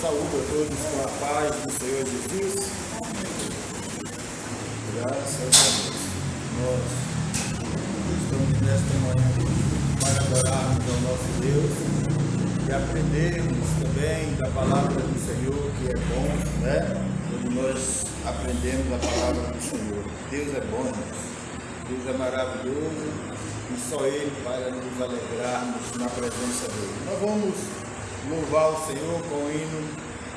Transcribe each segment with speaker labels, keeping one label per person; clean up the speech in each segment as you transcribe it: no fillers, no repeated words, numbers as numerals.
Speaker 1: Saúde a todos com a paz do Senhor Jesus. Graças a Deus. Nós estamos nesta manhã para adorarmos ao nosso Deus e aprendermos também da palavra do Senhor, que é bom, né? Quando nós aprendemos a palavra do Senhor. Deus é bom, Deus é maravilhoso e só Ele para nos alegrarmos na presença dEle. Nós vamos louvar o Senhor com o hino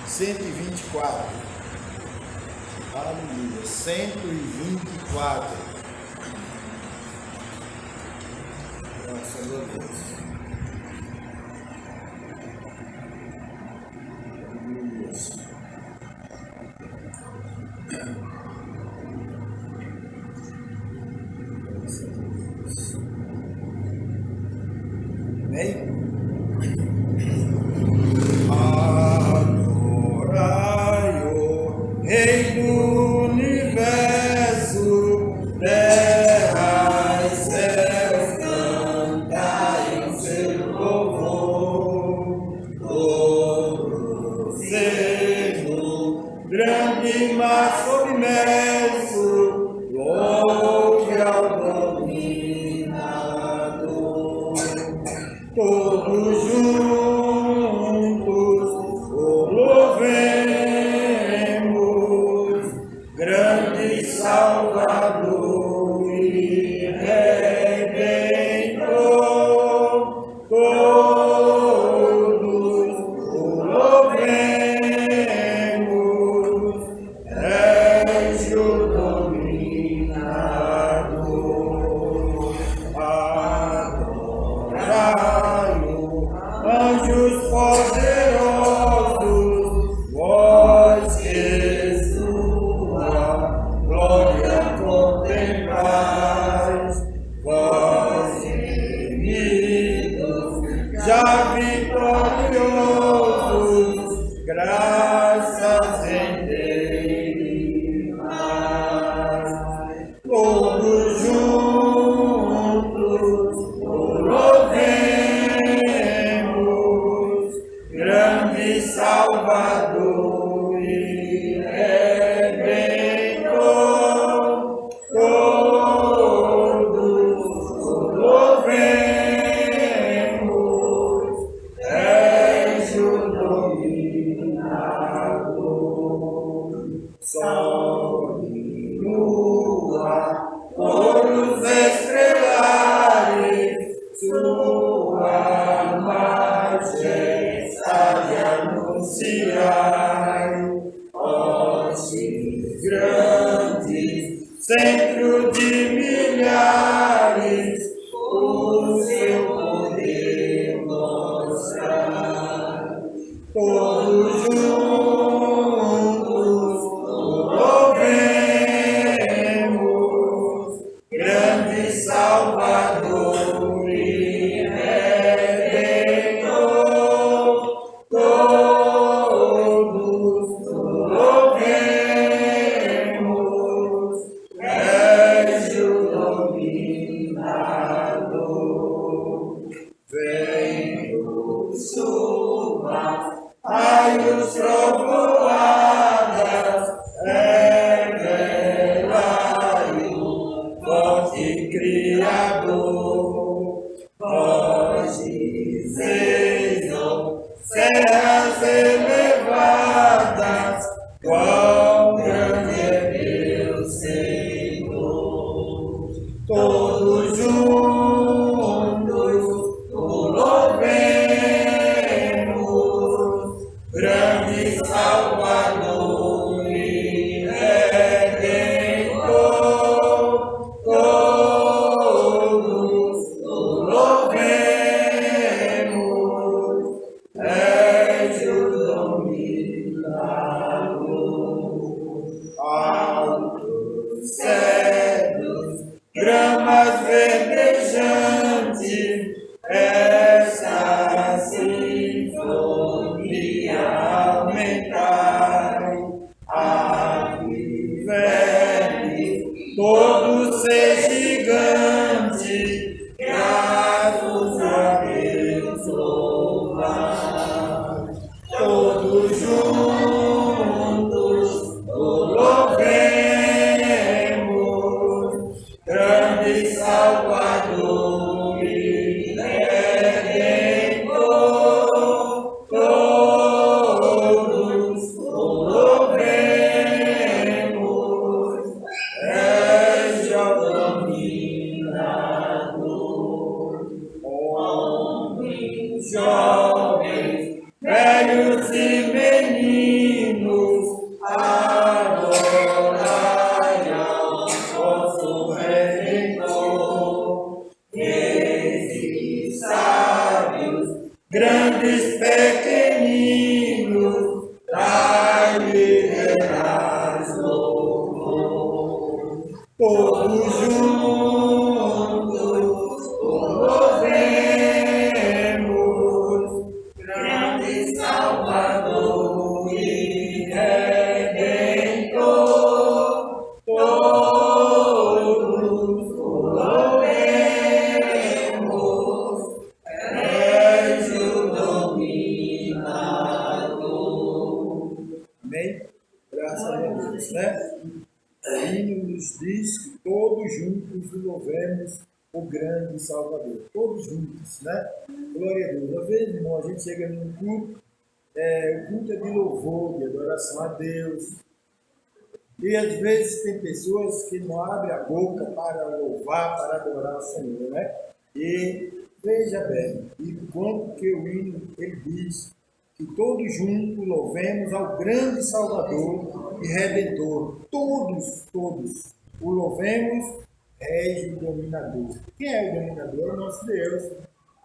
Speaker 1: 124. Aleluia. 124. Graças a Deus. Aleluia. Amém? Rei do universo, terra e céus, cantai o seu louvor. Todo seno, grande mas submerso, louve ao dominador. Todos juntos o louvemos, grande Salvador e Redentor. Todos o louvemos, és o dominador. Adorai-o, anjos poderosos, vós que sua glória contemplais, vós remidos, já vitoriosos, graças rendei mais. Todos juntos o louvemos, grande Salvador e Redentor. Todos o louvemos, és o dominador. Sol e lua, todos estrelares, sua majestade anunciai. Hostes grandes, centro de milhares, o seu poder mostrar. Todos juntos o louvemos, grande Salvador e Redentor. Todos o louvemos, és o dominador. Venho, suba, raios, trovoadas, revelai-o, forte Criador. Vós dizeis, serras elevadas, quão grande é meu Senhor. Todos juntos o louvemos, grande Salvador e Redentor. Todos o louvemos, és o dominador. Altos cedros, gramas verdejantes, essa sinfonia aumentai. Ave verdes, todos seis gigantes, graças a Deus louvar. Todos juntos jovens, velhos e meninos, adorarão vosso Redentor. Reis e sábios, grandes, pequeninos, dai-lhe renais louvor. Todos juntos louvemos, grande Salvador e Redentor. Todos louvemos, és o dominador. Amém? Graças a Deus, né? O hino nos diz que todos juntos louvemos o grande Salvador. Todos juntos, né? Glória a Deus. Às vezes, irmão, a gente chega num culto, o culto é de louvor, de adoração a Deus. E às vezes tem pessoas que não abrem a boca para louvar, para adorar o Senhor, né? E veja bem, e quanto que o hino ele diz que todos juntos louvemos ao grande Salvador e Redentor. Todos o louvemos, és o dominador. Quem é o dominador? É o nosso Deus.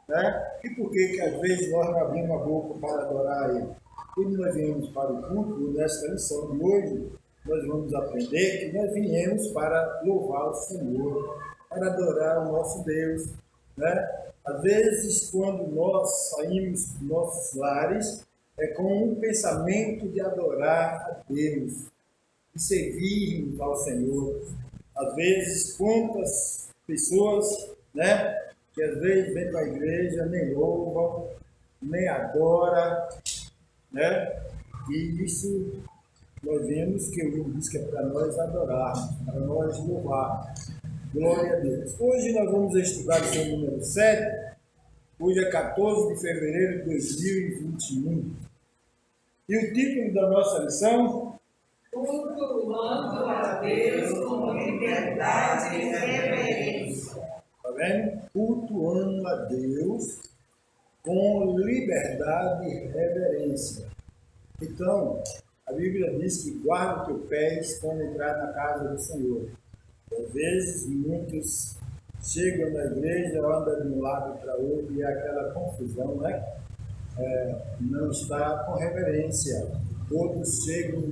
Speaker 1: Né? E por que às vezes nós não abrimos a boca para adorar Ele? Quando nós viemos para o culto, nesta lição de hoje, nós vamos aprender que nós viemos para louvar o Senhor, para adorar o nosso Deus. Né? Às vezes, quando nós saímos dos nossos lares, é com um pensamento de adorar a Deus, de servirmos ao Senhor. Às vezes, quantas pessoas, né, que às vezes vêm para a igreja, nem louvam, nem adoram, né? E isso nós vemos que o livro diz que é para nós adorar, para nós louvar. Glória a Deus. Hoje nós vamos estudar a lição número 7, hoje é 14 de fevereiro de 2021. E o título da nossa lição?
Speaker 2: Cultuando a Deus com liberdade e reverência.
Speaker 1: Está vendo? Cultuando a Deus com liberdade e reverência. Então, a Bíblia diz que guarda o teu pés quando entrar na casa do Senhor. Às vezes, muitos chegam na igreja, andam de um lado para o outro e é aquela confusão, né? Não está com reverência. Outros chegam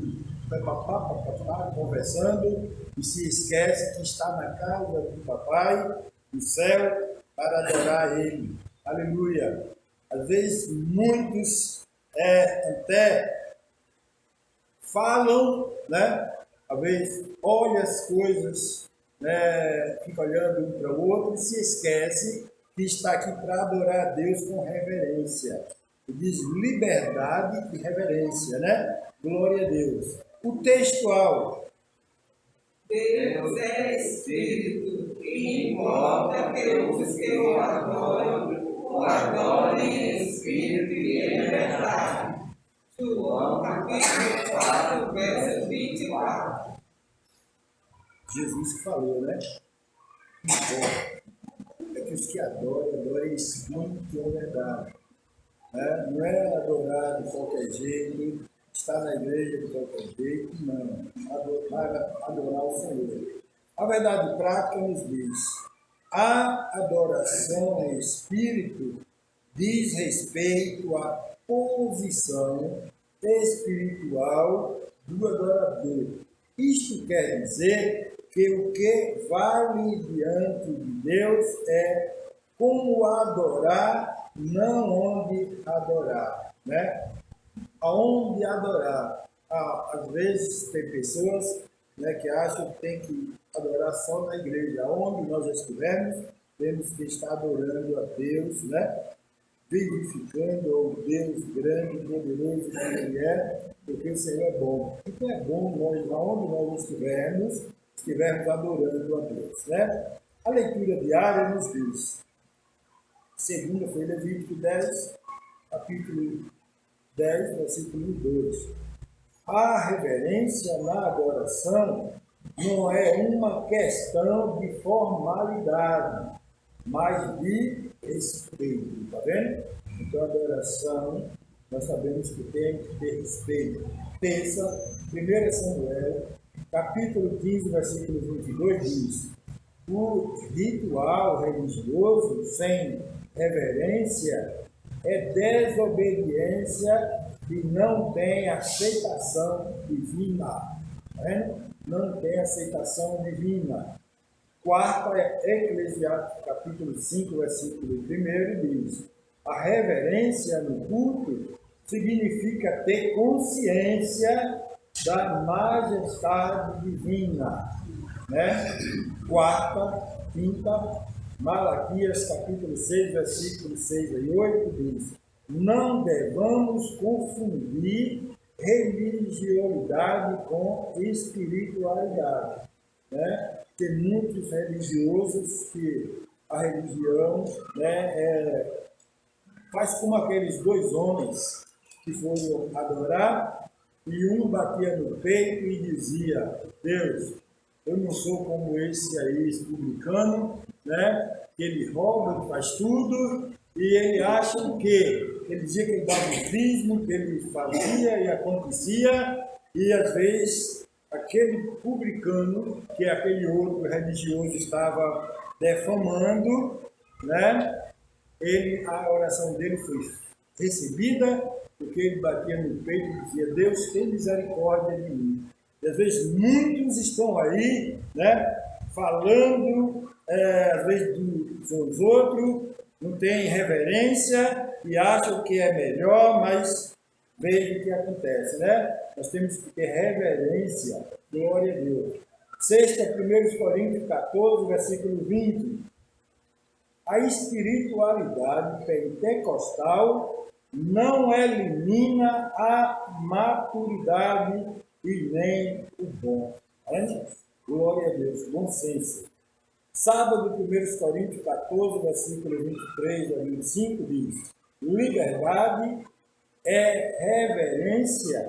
Speaker 1: conversando e se esquece que está na casa do papai, no céu, para adorar ele. Aleluia! Às vezes, muitos até falam, né? Às vezes, olha as coisas, né? Fica olhando um para o outro e se esquece que está aqui para adorar a Deus com reverência. Ele diz liberdade e reverência, né? Glória a Deus. O textual.
Speaker 2: Deus é Espírito e importa que os que o adorem em Espírito e em verdade. João capítulo 4, verso 24.
Speaker 1: Jesus que falou, né? É que os que adorem em Espírito e em verdade. Não é adorar de qualquer jeito, estar na igreja de qualquer jeito, não. Adorar o Senhor. A verdade prática nos diz: a adoração em espírito diz respeito à posição espiritual do adorador. Isto quer dizer que o que vale diante de Deus é como adorar, não onde adorar, né? Aonde adorar. Às vezes tem pessoas, né, que acham que tem que adorar só na igreja. Aonde nós estivermos, temos que estar adorando a Deus, né? Vivificando o Deus grande, poderoso que Ele é, porque o Senhor é bom. Então é bom nós, aonde nós estivermos adorando a Deus, né? A leitura diária nos diz: segunda foi Levítico 10, capítulo 10, versículo 2. A reverência na adoração não é uma questão de formalidade, mas de respeito, está vendo? Então, adoração, nós sabemos que tem que ter respeito. Pensa, 1 Samuel, capítulo 15, versículo 22, diz: o ritual religioso sem reverência é desobediência e não tem aceitação divina. Não tem aceitação divina. Quarta é Eclesiastes, capítulo 5, versículo 1, diz: a reverência no culto significa ter consciência da majestade divina. Quarta, quinta, Malaquias, capítulo 6, versículos 6 e 8, diz: não devamos confundir religiosidade com espiritualidade. Tem muitos religiosos que a religião faz como aqueles dois homens que foram adorar e um batia no peito e dizia: Deus, eu não sou como esse aí, esse publicano, que ele rouba, ele faz tudo, e ele acha que ele dizia que ele dava o dízimo, que ele fazia e acontecia, e às vezes aquele publicano, que aquele outro religioso estava defamando, a oração dele foi recebida, porque ele batia no peito e dizia: Deus, tem misericórdia de mim. E às vezes muitos estão aí, falando, às vezes dos outros, não tem reverência e acham que é melhor, mas veja o que acontece, Nós temos que ter reverência, glória a Deus. Sexta, 1 Coríntios 14, versículo 20. A espiritualidade pentecostal não elimina a maturidade e nem o bom. Glória a Deus, bom senso. Sábado, 1 Coríntios 14, versículo 23 a 25, diz: liberdade é reverência.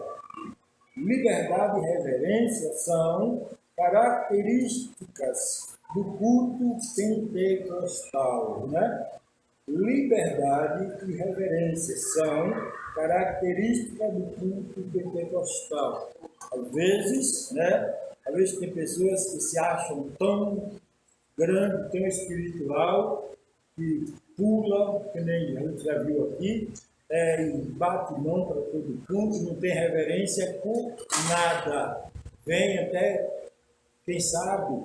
Speaker 1: Liberdade e reverência são características do culto pentecostal, Liberdade e reverência são características do culto pentecostal. Às vezes tem pessoas que se acham tão grande, tão espiritual, que pula, que nem a gente já viu aqui, e bate mão para todo canto, não tem reverência por nada. Vem até, quem sabe,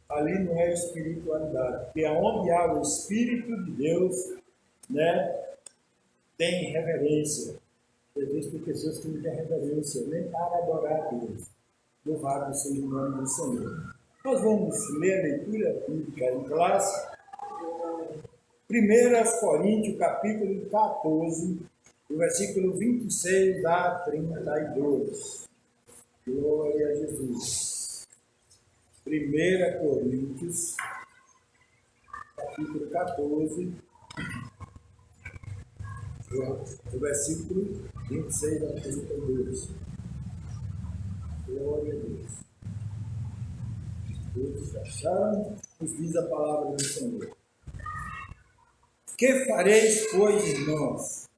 Speaker 1: ali não é espiritualidade, porque onde há o Espírito de Deus, tem reverência. Às vezes tem pessoas que não têm reverência nem para adorar a Deus. Louvado seja o nome do Senhor. Nós vamos ler a leitura bíblica em classe. 1 Coríntios, capítulo 14, do versículo 26 a 32. Glória a Jesus. 1 Coríntios, capítulo 14, do versículo 26 a 32. Glória a Deus. Todos acharam? Nos diz a palavra do Senhor. Que fareis, pois, irmãos,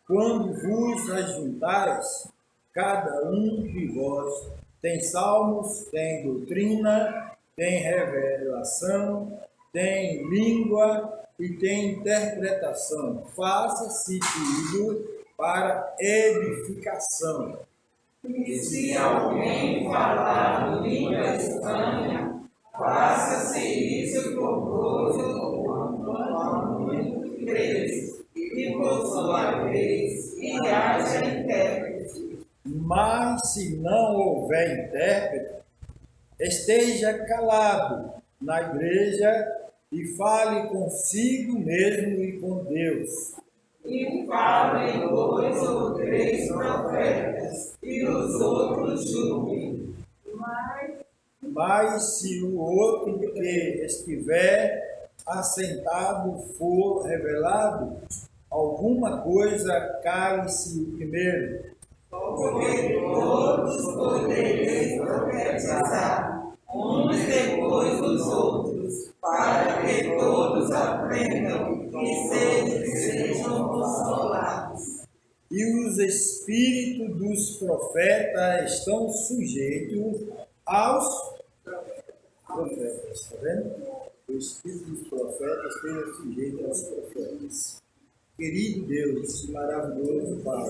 Speaker 1: quando vos ajuntais, cada um de vós tem salmos, tem doutrina, tem revelação, tem língua e tem interpretação. Faça-se tudo para edificação.
Speaker 2: E se alguém falar língua estranha, faça-se isso por gozo, quando crês, e por sua vez, e haja intérprete.
Speaker 1: Mas se não houver intérprete, esteja calado na igreja e fale consigo mesmo e com Deus.
Speaker 2: E falem 2 ou 3 profetas, e os outros julguem.
Speaker 1: Mas se o outro que estiver assentado for revelado, alguma coisa cale-se o primeiro.
Speaker 2: Porque todos podereis profetizar, uns depois dos outros,
Speaker 1: Deus,
Speaker 2: para que todos aprendam e sejam consolados.
Speaker 1: e os espíritos dos profetas estão sujeitos aos profetas, está vendo? O espírito dos profetas esteja sujeito aos profetas. Querido Deus, maravilhoso Pai,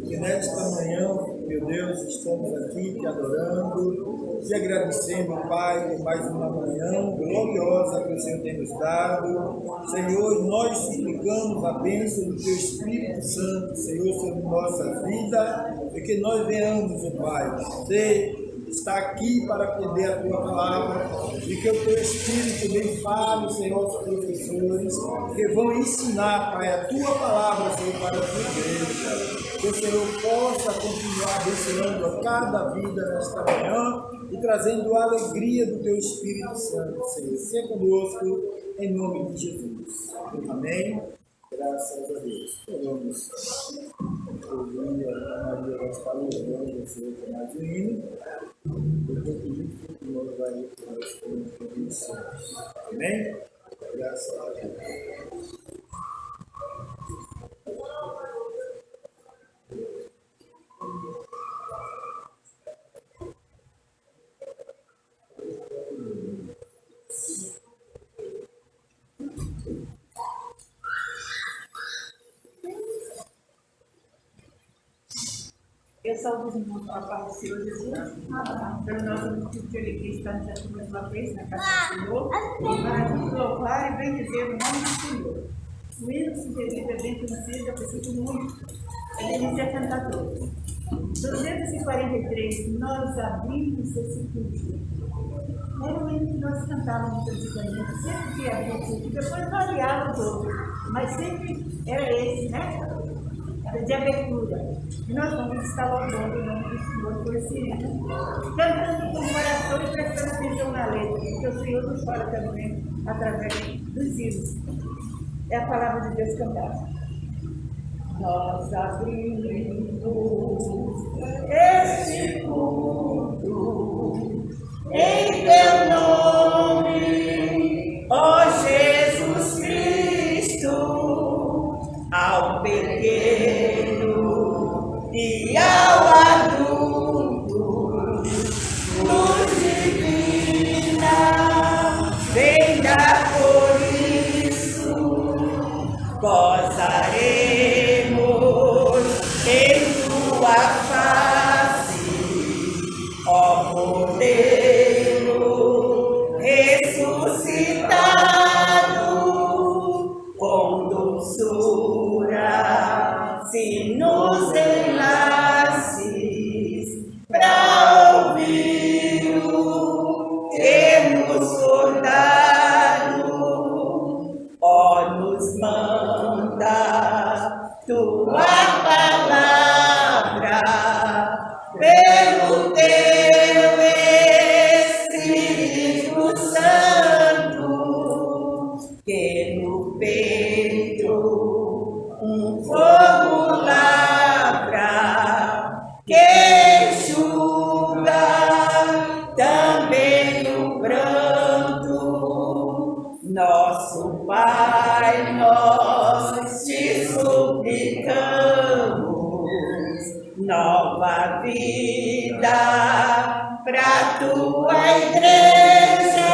Speaker 1: que nesta manhã, meu Deus, estamos aqui te adorando, te agradecendo, Pai, por mais uma manhã gloriosa que o Senhor tem nos dado. Senhor, nós suplicamos a bênção do Teu Espírito Santo, Senhor, sobre nossa vida, e que nós venhamos, Pai, está aqui para aprender a Tua Palavra e que o Teu Espírito bem fale, Senhor, aos professores que vão ensinar, Pai, a Tua Palavra, Senhor, para a Tua igreja. Que o Senhor possa continuar abençoando a cada vida nesta manhã e trazendo a alegria do Teu Espírito Santo, Senhor. Seja conosco, em nome de Jesus. Amém. Graças a Deus. Vamos ouvir a Maria vai estar louvando o Senhor com mais um hino. Depois que o Senhor vai para as condições. Amém? Graças a Deus.
Speaker 3: Eu saúdo os irmãos para a paz do Senhor Jesus, pelo nosso motivo de alegria estarmos aqui mais uma vez na casa do Senhor, para nos louvar e bendizer o nome do Senhor. O hino se dedica bem conhecido, eu preciso muito, é delícia cantador. 243, nós abrimos esse culto. Era o hino que nós cantávamos antigamente, sempre que abria o culto, depois variava os outros, mas sempre era esse, né? De abertura. E nós vamos estar louvando o nome do Senhor por esse hino, cantando com coração e prestando atenção na letra, porque o Senhor nos fala também através dos hinos. É a palavra de Deus cantada. Nós abrimos este culto em Teu nome, ó Jesus Cristo, ao pequeno e ao adulto, luz divina, vem dar por isso, gozaremos em Tua face, ó modelo ressuscitado, com doçura se nos enlaces para ouvir o que nos for dado, ó, nos manda Tua palavra pelo Teu Espírito Santo, que no peito um fogo lavra, que enxuga também o pranto. Nosso Pai, nós te suplicamos nova vida pra Tua igreja,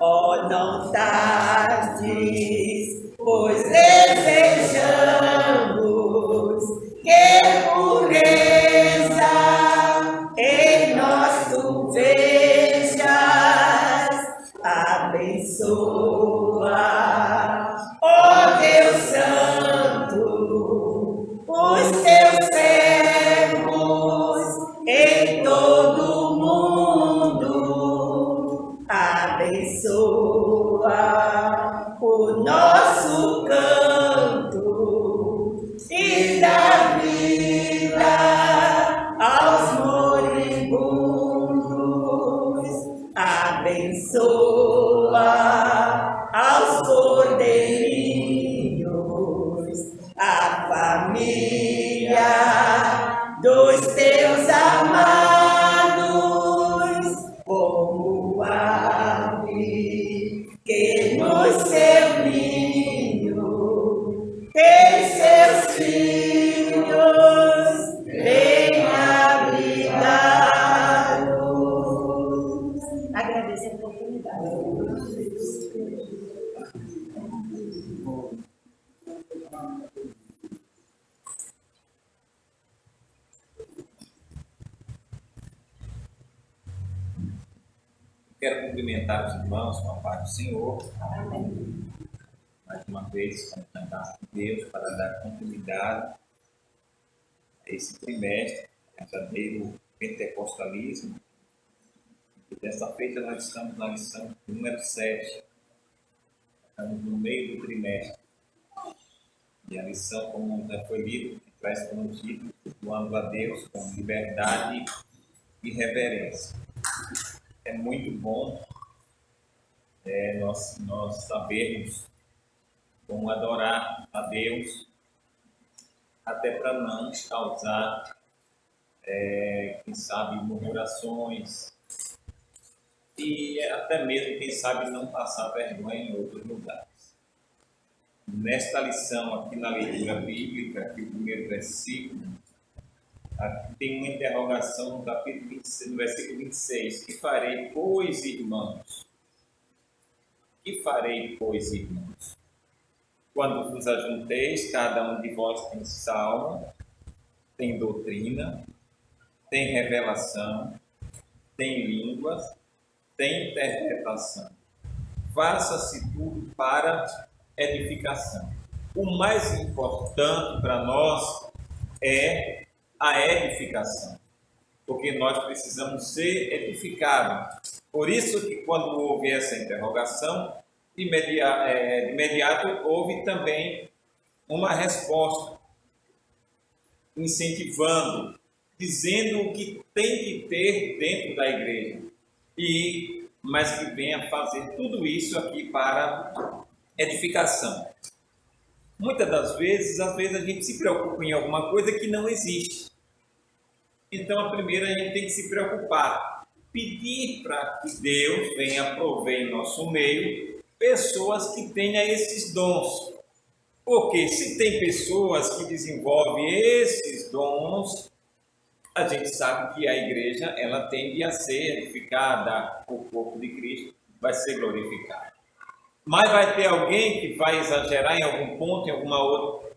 Speaker 3: ó, não tardes, pois desejamos que pureza em nós Tu vejas. Abençoa, ó Deus Santo, os Teus servos em todo o mundo. Abençoa o nosso canto e dá vida aos moribundos. Abençoa aos cordeirinhos, a família dos Teus amados, como aves
Speaker 4: quero cumprimentar os irmãos com a paz do Senhor.
Speaker 3: Amém.
Speaker 4: Mais uma vez, para cantar com Deus, para dar continuidade a esse trimestre, verdadeiro pentecostalismo. E dessa feita nós estamos na lição número 7. Estamos no meio do trimestre. E a lição, como já foi lido, traz como título, cultuando a Deus com liberdade e reverência. É muito bom nós sabermos como adorar a Deus, até para não causar, quem sabe, murmurações e até mesmo, quem sabe, não passar vergonha em outros lugares. Nesta lição, aqui na leitura bíblica, aqui o primeiro versículo, aqui tem uma interrogação no capítulo 26, no versículo 26. Que farei, pois, irmãos? Que farei, pois, irmãos? Quando vos ajunteis, cada um de vós tem salmo, tem doutrina, tem revelação, tem línguas, tem interpretação. Faça-se tudo para edificação. O mais importante para nós é a edificação, porque nós precisamos ser edificados. Por isso que quando houve essa interrogação, de imediato houve também uma resposta, incentivando, dizendo o que tem que ter dentro da igreja, mas que venha fazer tudo isso aqui para edificação. Muitas das vezes, a gente se preocupa em alguma coisa que não existe. Então, a primeira, a gente tem que se preocupar, pedir para que Deus venha prover em nosso meio pessoas que tenham esses dons. Porque se tem pessoas que desenvolvem esses dons, a gente sabe que a igreja, ela tende a ser edificada, o corpo de Cristo vai ser glorificado. Mas vai ter alguém que vai exagerar em algum ponto, em alguma outra?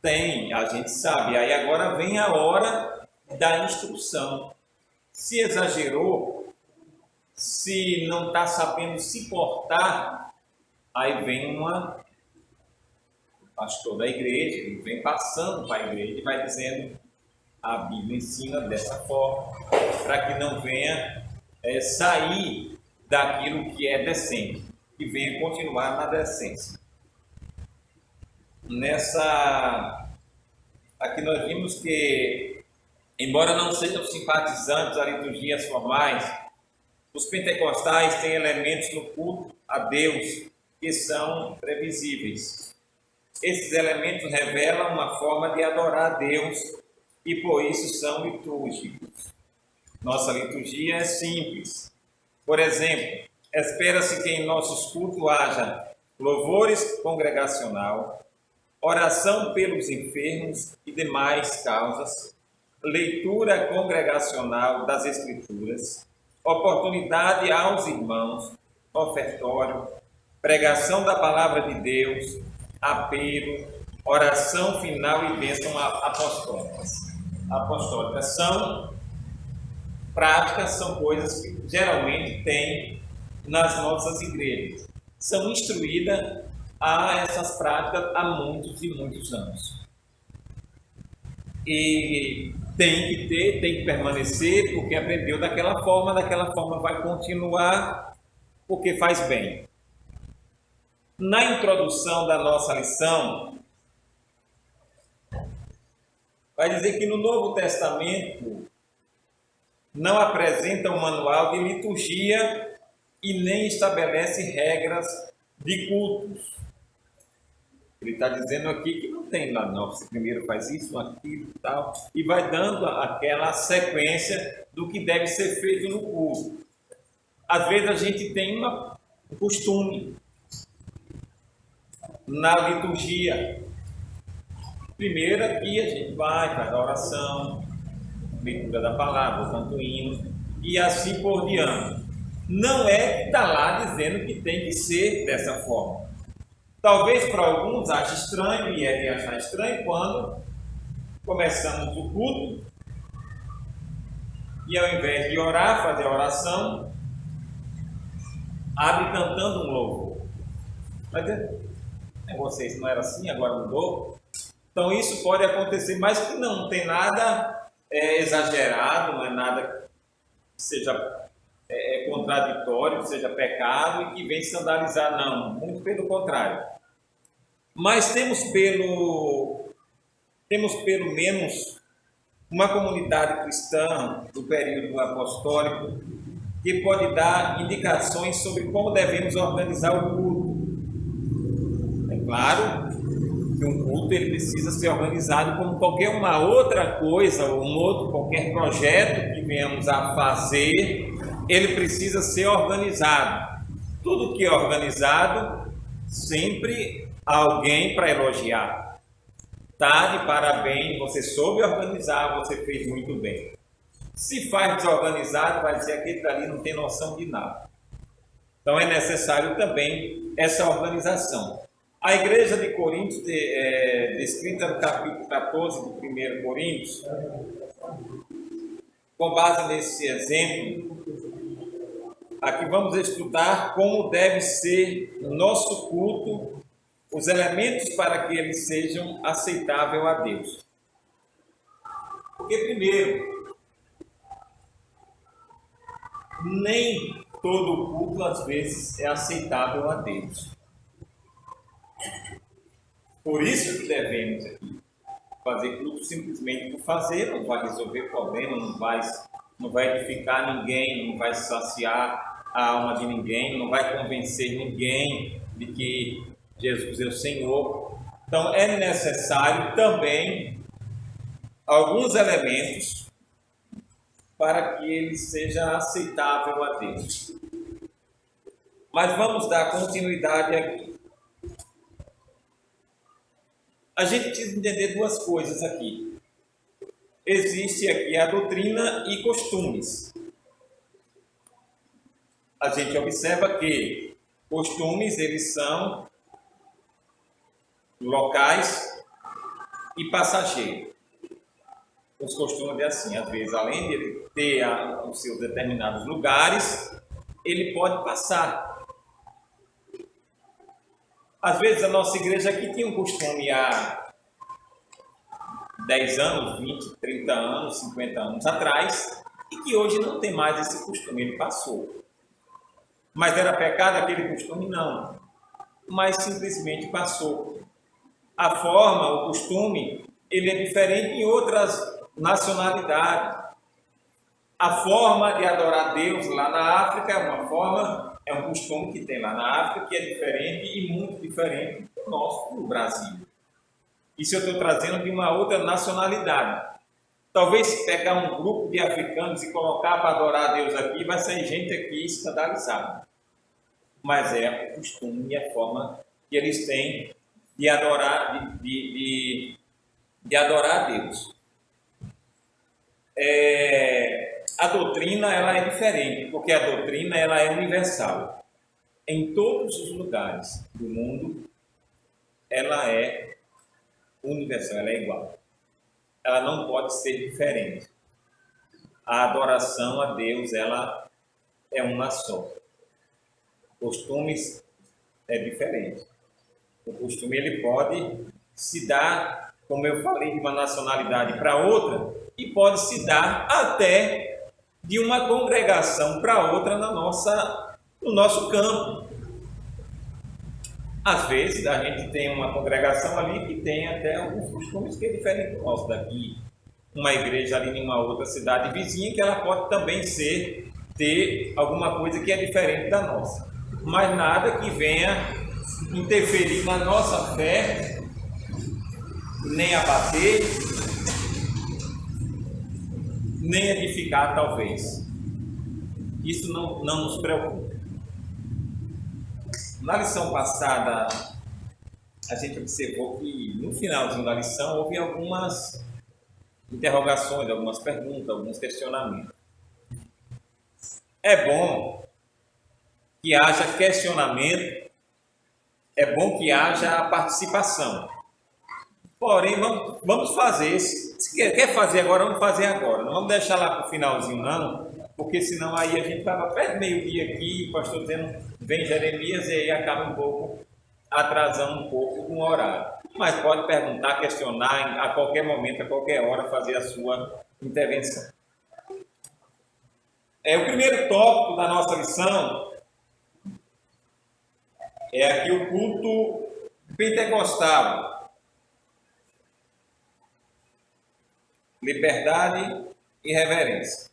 Speaker 4: Tem, a gente sabe. Aí agora vem a hora da instrução. Se exagerou, se não está sabendo se portar, aí vem o pastor da igreja, ele vem passando para a igreja e vai dizendo: a Bíblia ensina dessa forma, para que não venha sair daquilo que é decente, que venha continuar na decência. Aqui nós vimos que, embora não sejam simpatizantes a liturgias formais, os pentecostais têm elementos no culto a Deus que são previsíveis. Esses elementos revelam uma forma de adorar a Deus e por isso são litúrgicos. Nossa liturgia é simples. Por exemplo, espera-se que em nossos cultos haja louvores congregacional, oração pelos enfermos e demais causas, leitura congregacional das Escrituras, oportunidade aos irmãos, ofertório, pregação da palavra de Deus, apelo, oração final e bênção apostólicas. Apostólicas são práticas, são coisas que geralmente tem nas nossas igrejas. São instruídas a essas práticas há muitos e muitos anos. E tem que ter, tem que permanecer, porque aprendeu daquela forma vai continuar, porque faz bem. Na introdução da nossa lição, vai dizer que no Novo Testamento não apresenta um manual de liturgia e nem estabelece regras de cultos. Ele está dizendo aqui que não tem lá, não. Você primeiro faz isso, aquilo e tal, e vai dando aquela sequência do que deve ser feito no culto. Às vezes a gente tem um costume na liturgia. Primeiro aqui a gente faz a oração, leitura da palavra, o canto hino, e assim por diante. Não é que está lá dizendo que tem que ser dessa forma. Talvez para alguns ache estranho, e é de achar estranho, quando começamos o culto e ao invés de orar, fazer a oração, abre cantando um louvor. Mas vocês não era assim, agora mudou. Então isso pode acontecer, mas que não tem nada exagerado, não é nada que seja contraditório, que seja pecado e que vem escandalizar, não, muito pelo contrário. Mas temos pelo menos uma comunidade cristã do período apostólico que pode dar indicações sobre como devemos organizar o culto. É claro que um culto ele precisa ser organizado como qualquer uma outra coisa, ou qualquer projeto que venhamos a fazer, ele precisa ser organizado. Tudo que é organizado, sempre há alguém para elogiar. Tá, de parabéns, você soube organizar, você fez muito bem. Se faz desorganizado, vai dizer que aquele dali não tem noção de nada. Então é necessário também essa organização. A igreja de Coríntios, descrita no capítulo 14 do 1 Coríntios, com base nesse exemplo, aqui vamos estudar como deve ser o nosso culto, os elementos para que eles sejam aceitáveis a Deus. Porque, primeiro, nem todo culto, às vezes, é aceitável a Deus. Por isso que devemos aqui fazer culto simplesmente por fazer, não vai resolver problema, não vai edificar ninguém, não vai saciar a alma de ninguém, não vai convencer ninguém de que Jesus é o Senhor. Então é necessário também alguns elementos para que ele seja aceitável a Deus. Mas vamos dar continuidade aqui. A gente precisa entender duas coisas aqui. Existe aqui a doutrina e costumes. A gente observa que costumes, eles são locais e passageiros. Os costumes é assim, às vezes, além de ele ter os seus determinados lugares, ele pode passar. Às vezes a nossa igreja aqui tinha um costume há 10 anos, 20, 30 anos, 50 anos atrás, e que hoje não tem mais esse costume, ele passou. Mas era pecado aquele costume? Não. Mas simplesmente passou. A forma, o costume, ele é diferente em outras nacionalidades. A forma de adorar Deus lá na África é um costume que tem lá na África que é diferente e muito diferente do nosso, no Brasil. Isso eu estou trazendo de uma outra nacionalidade. Talvez pegar um grupo de africanos e colocar para adorar a Deus aqui, vai sair gente aqui escandalizada. Mas é o costume e a forma que eles têm de adorar, de adorar a Deus. A doutrina ela é diferente, porque a doutrina ela é universal. Em todos os lugares do mundo, ela é universal, ela é igual. Ela não pode ser diferente. A adoração a Deus ela é uma só. Costumes é diferente. O costume ele pode se dar, como eu falei, de uma nacionalidade para outra, e pode se dar até de uma congregação para outra no nosso campo. Às vezes a gente tem uma congregação ali que tem até alguns costumes que é diferente do nosso daqui. Uma igreja ali em uma outra cidade vizinha que ela pode também ter alguma coisa que é diferente da nossa. Mas nada que venha interferir na nossa fé, nem abater, nem edificar talvez. Isso não nos preocupa. Na lição passada, a gente observou que no finalzinho da lição houve algumas interrogações, algumas perguntas, alguns questionamentos. É bom que haja questionamento, é bom que haja participação. Porém, vamos fazer, se quer fazer agora, vamos fazer agora. Não vamos deixar lá para o finalzinho, não. porque senão aí a gente vai para perto do meio-dia aqui, o pastor dizendo, vem Jeremias, e aí acaba um pouco, atrasando um pouco o horário. Mas pode perguntar, questionar, a qualquer momento, a qualquer hora, fazer a sua intervenção. O primeiro tópico da nossa lição é aqui o culto pentecostal. Liberdade e reverência.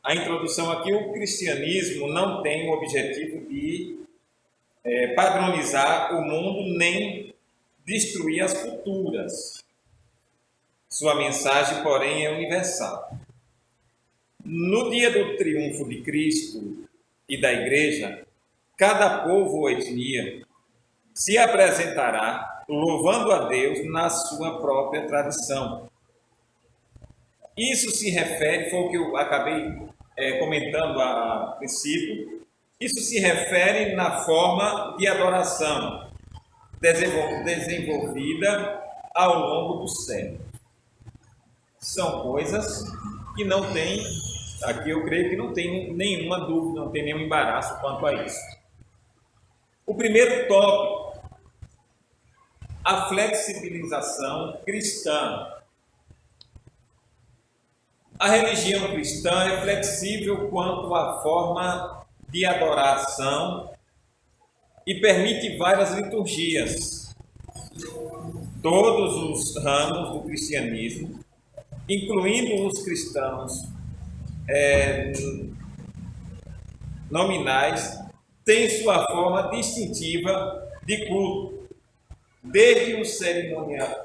Speaker 4: A introdução aqui, o cristianismo não tem o objetivo de padronizar o mundo nem destruir as culturas. Sua mensagem, porém, é universal. No dia do triunfo de Cristo e da Igreja, cada povo ou etnia se apresentará louvando a Deus na sua própria tradição. Isso se refere, foi o que eu acabei comentando a princípio, isso se refere na forma de adoração desenvolvida ao longo do século. São coisas que não tem, aqui eu creio que não tem nenhuma dúvida, não tem nenhum embaraço quanto a isso. O primeiro tópico, a flexibilização cristã. A religião cristã é flexível quanto à forma de adoração e permite várias liturgias. Todos os ramos do cristianismo, incluindo os cristãos nominais, têm sua forma distintiva de culto, desde o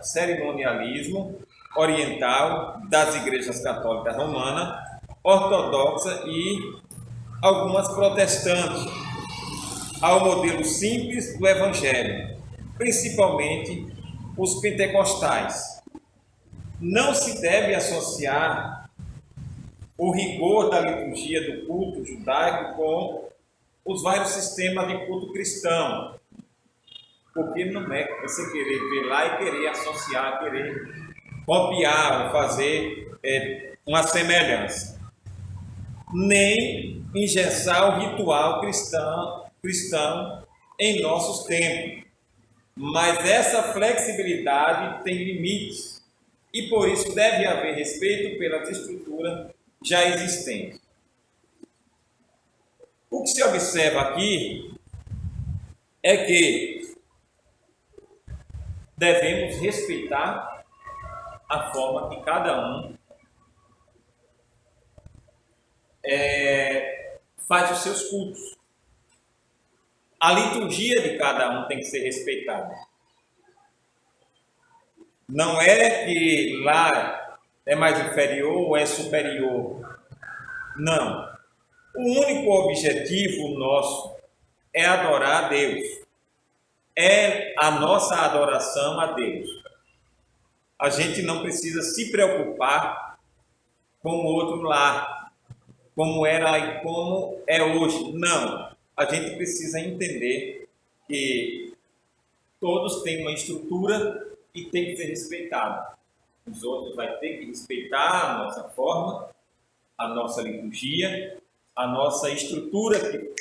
Speaker 4: cerimonialismo oriental das igrejas católica romana, ortodoxa e algumas protestantes, ao modelo simples do evangelho, principalmente os pentecostais. Não se deve associar o rigor da liturgia do culto judaico com os vários sistemas de culto cristão, porque não é você querer ver lá e querer associar, querer copiar, fazer uma semelhança, nem engessar o ritual cristão em nossos tempos. Mas essa flexibilidade tem limites e por isso deve haver respeito pelas estruturas já existentes. O que se observa aqui é que devemos respeitar a forma que cada um faz os seus cultos. A liturgia de cada um tem que ser respeitada. Não é que lá é mais inferior ou é superior. Não. O único objetivo nosso é adorar a Deus. É a nossa adoração a Deus. A gente não precisa se preocupar com o outro lá, como era e como é hoje. Não. A gente precisa entender que todos têm uma estrutura e tem que ser respeitado. Os outros vão ter que respeitar a nossa forma, a nossa liturgia, a nossa estrutura que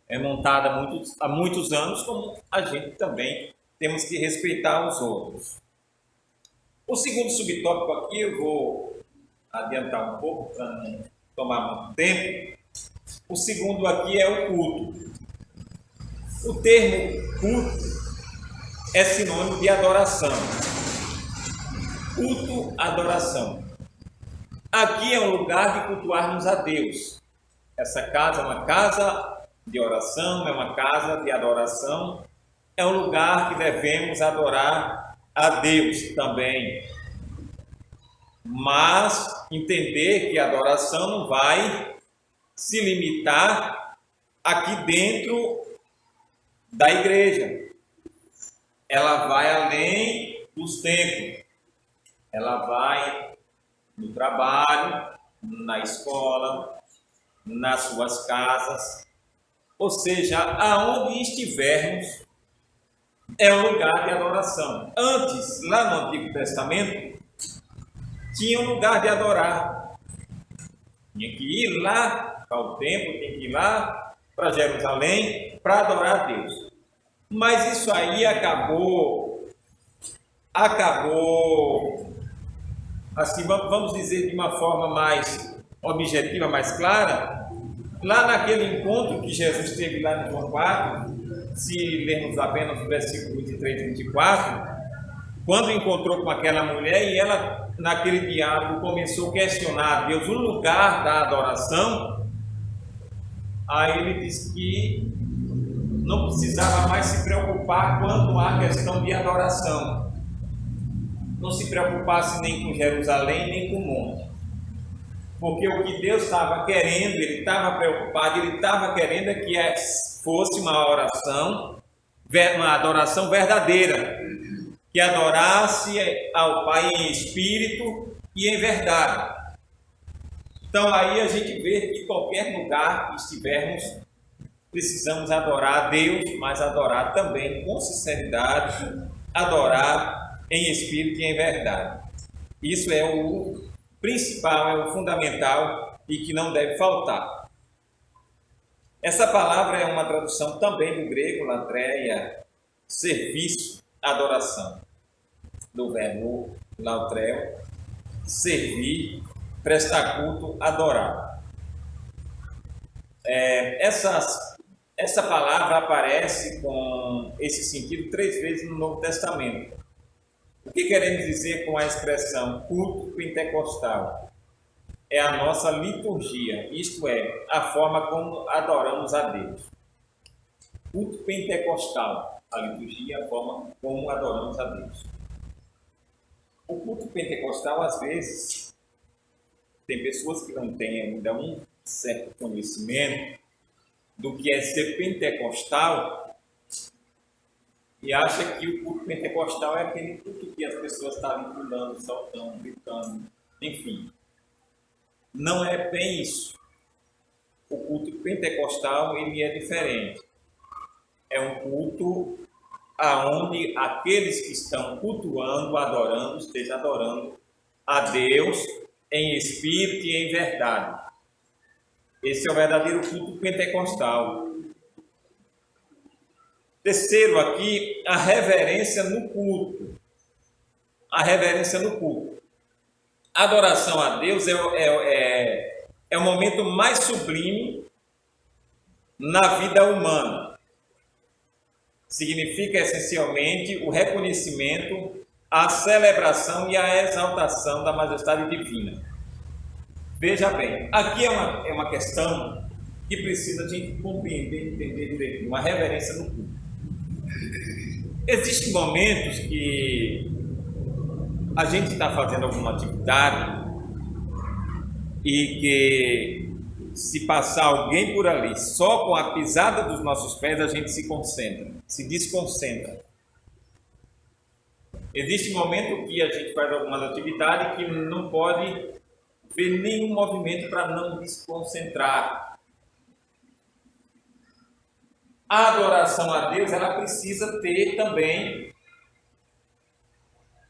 Speaker 4: é montada há muitos anos, como a gente também temos que respeitar os outros. O segundo subtópico aqui, eu vou adiantar um pouco para não tomar muito tempo. O segundo aqui é o culto. O termo culto é sinônimo de adoração. Culto, adoração. Aqui é um lugar de cultuarmos a Deus. Essa casa é uma casa de oração, é uma casa de adoração. É um lugar que devemos adorar a Deus também. Mas entender que a adoração não vai se limitar aqui dentro da igreja. Ela vai além dos templos. Ela vai no trabalho, na escola, nas suas casas. Ou seja, aonde estivermos, é um lugar de adoração. Antes, lá no Antigo Testamento, tinha um lugar de adorar. Tinha que ir lá ao templo, tinha que ir lá para Jerusalém para adorar a Deus. Mas isso aí acabou, assim, vamos dizer de uma forma mais objetiva, mais clara, lá naquele encontro que Jesus teve lá em João 4, se lermos apenas o versículo 23 e 24, quando encontrou com aquela mulher e ela, naquele diálogo, começou a questionar a Deus o lugar da adoração, aí ele disse que não precisava mais se preocupar quanto à questão de adoração. Não se preocupasse nem com Jerusalém, nem com o monte. Porque o que Deus estava querendo, ele estava preocupado, ele estava querendo é que fosse uma oração, uma adoração verdadeira, que adorasse ao Pai em espírito e em verdade. Então aí a gente vê que em qualquer lugar que estivermos, precisamos adorar a Deus, mas adorar também com sinceridade, adorar em espírito e em verdade. Isso é o principal, é o fundamental e que não deve faltar. Essa palavra é uma tradução também do grego, latreia, serviço, adoração, do verbo lautreo, servir, prestar culto, adorar. Essa palavra aparece com esse sentido 3 vezes no Novo Testamento. O que queremos dizer com a expressão culto pentecostal? É a nossa liturgia, isto é, a forma como adoramos a Deus. Culto pentecostal, a liturgia é a forma como adoramos a Deus. O culto pentecostal, às vezes, tem pessoas que não têm ainda um certo conhecimento do que é ser pentecostal e acha que o culto pentecostal é aquele culto que as pessoas estão ali pulando, saltando, gritando, enfim. Não é bem isso. O culto pentecostal, ele é diferente. É um culto aonde aqueles que estão cultuando, adorando, estejam adorando a Deus em espírito e em verdade. Esse é o verdadeiro culto pentecostal. Terceiro aqui, a reverência no culto. A reverência no culto. A adoração a Deus é o momento mais sublime na vida humana. Significa essencialmente o reconhecimento, a celebração e a exaltação da majestade divina. Veja bem, aqui é uma questão que precisa de compreender, entender direito, uma reverência no culto. Existem momentos que a gente está fazendo alguma atividade e que se passar alguém por ali só com a pisada dos nossos pés, a gente se concentra, se desconcentra. Existe momento que a gente faz alguma atividade que não pode ver nenhum movimento para não desconcentrar. A adoração a Deus, ela precisa ter também,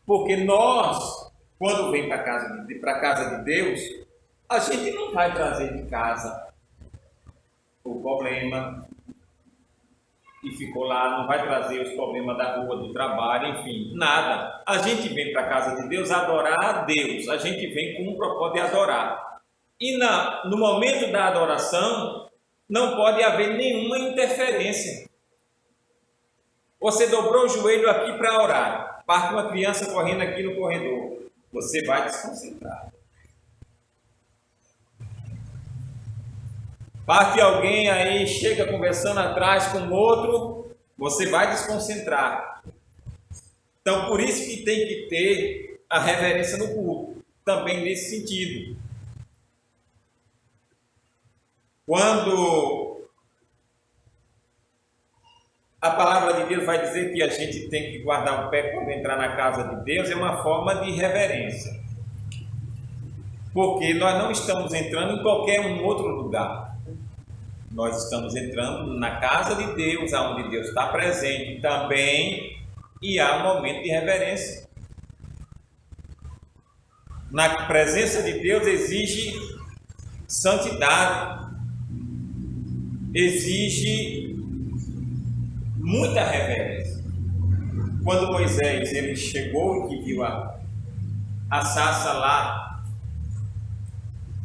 Speaker 4: porque nós, quando vem para a casa de Deus, a gente não vai trazer de casa o problema e ficou lá, não vai trazer os problemas da rua, do trabalho, enfim, nada. A gente vem para a casa de Deus adorar a Deus, a gente vem com um propósito de adorar. E no momento da adoração, não pode haver nenhuma interferência. Você dobrou o joelho aqui para orar, parte uma criança correndo aqui no corredor, você vai desconcentrar. Parte alguém aí, chega conversando atrás com o outro, você vai desconcentrar. Então, por isso que tem que ter a reverência no culto, também nesse sentido. Quando a palavra de Deus vai dizer que a gente tem que guardar o pé quando entrar na casa de Deus, é uma forma de reverência. Porque nós não estamos entrando em qualquer outro lugar. Nós estamos entrando na casa de Deus, onde Deus está presente também, e há um momento de reverência. Na presença de Deus exige Santidade exige muita reverência. Quando Moisés ele chegou e que viu a sarça lá,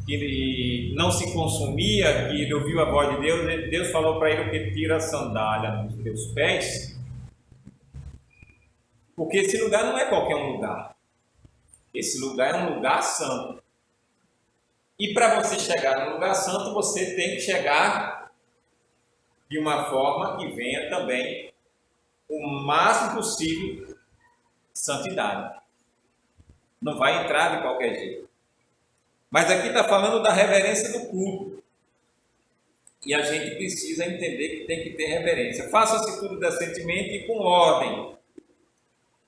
Speaker 4: que ele não se consumia, que ele ouviu a voz de Deus, Deus falou para ele o que? Tira a sandália dos teus pés, porque esse lugar não é qualquer um lugar. Esse lugar é um lugar santo. E para você chegar no lugar santo, você tem que chegar de uma forma que venha também o máximo possível santidade. Não vai entrar de qualquer jeito. Mas aqui está falando da reverência do culto. E a gente precisa entender que tem que ter reverência. Faça-se tudo decentemente e com ordem.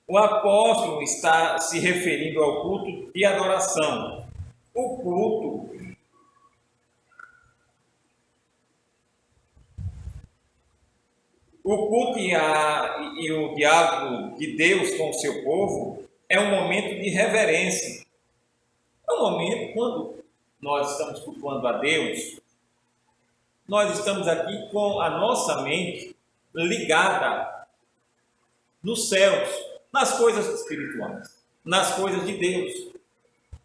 Speaker 4: O apóstolo está se referindo ao culto de adoração. O culto e o diálogo de Deus com o seu povo é um momento de reverência. É um momento quando nós estamos cultuando a Deus, nós estamos aqui com a nossa mente ligada nos céus, nas coisas espirituais, nas coisas de Deus.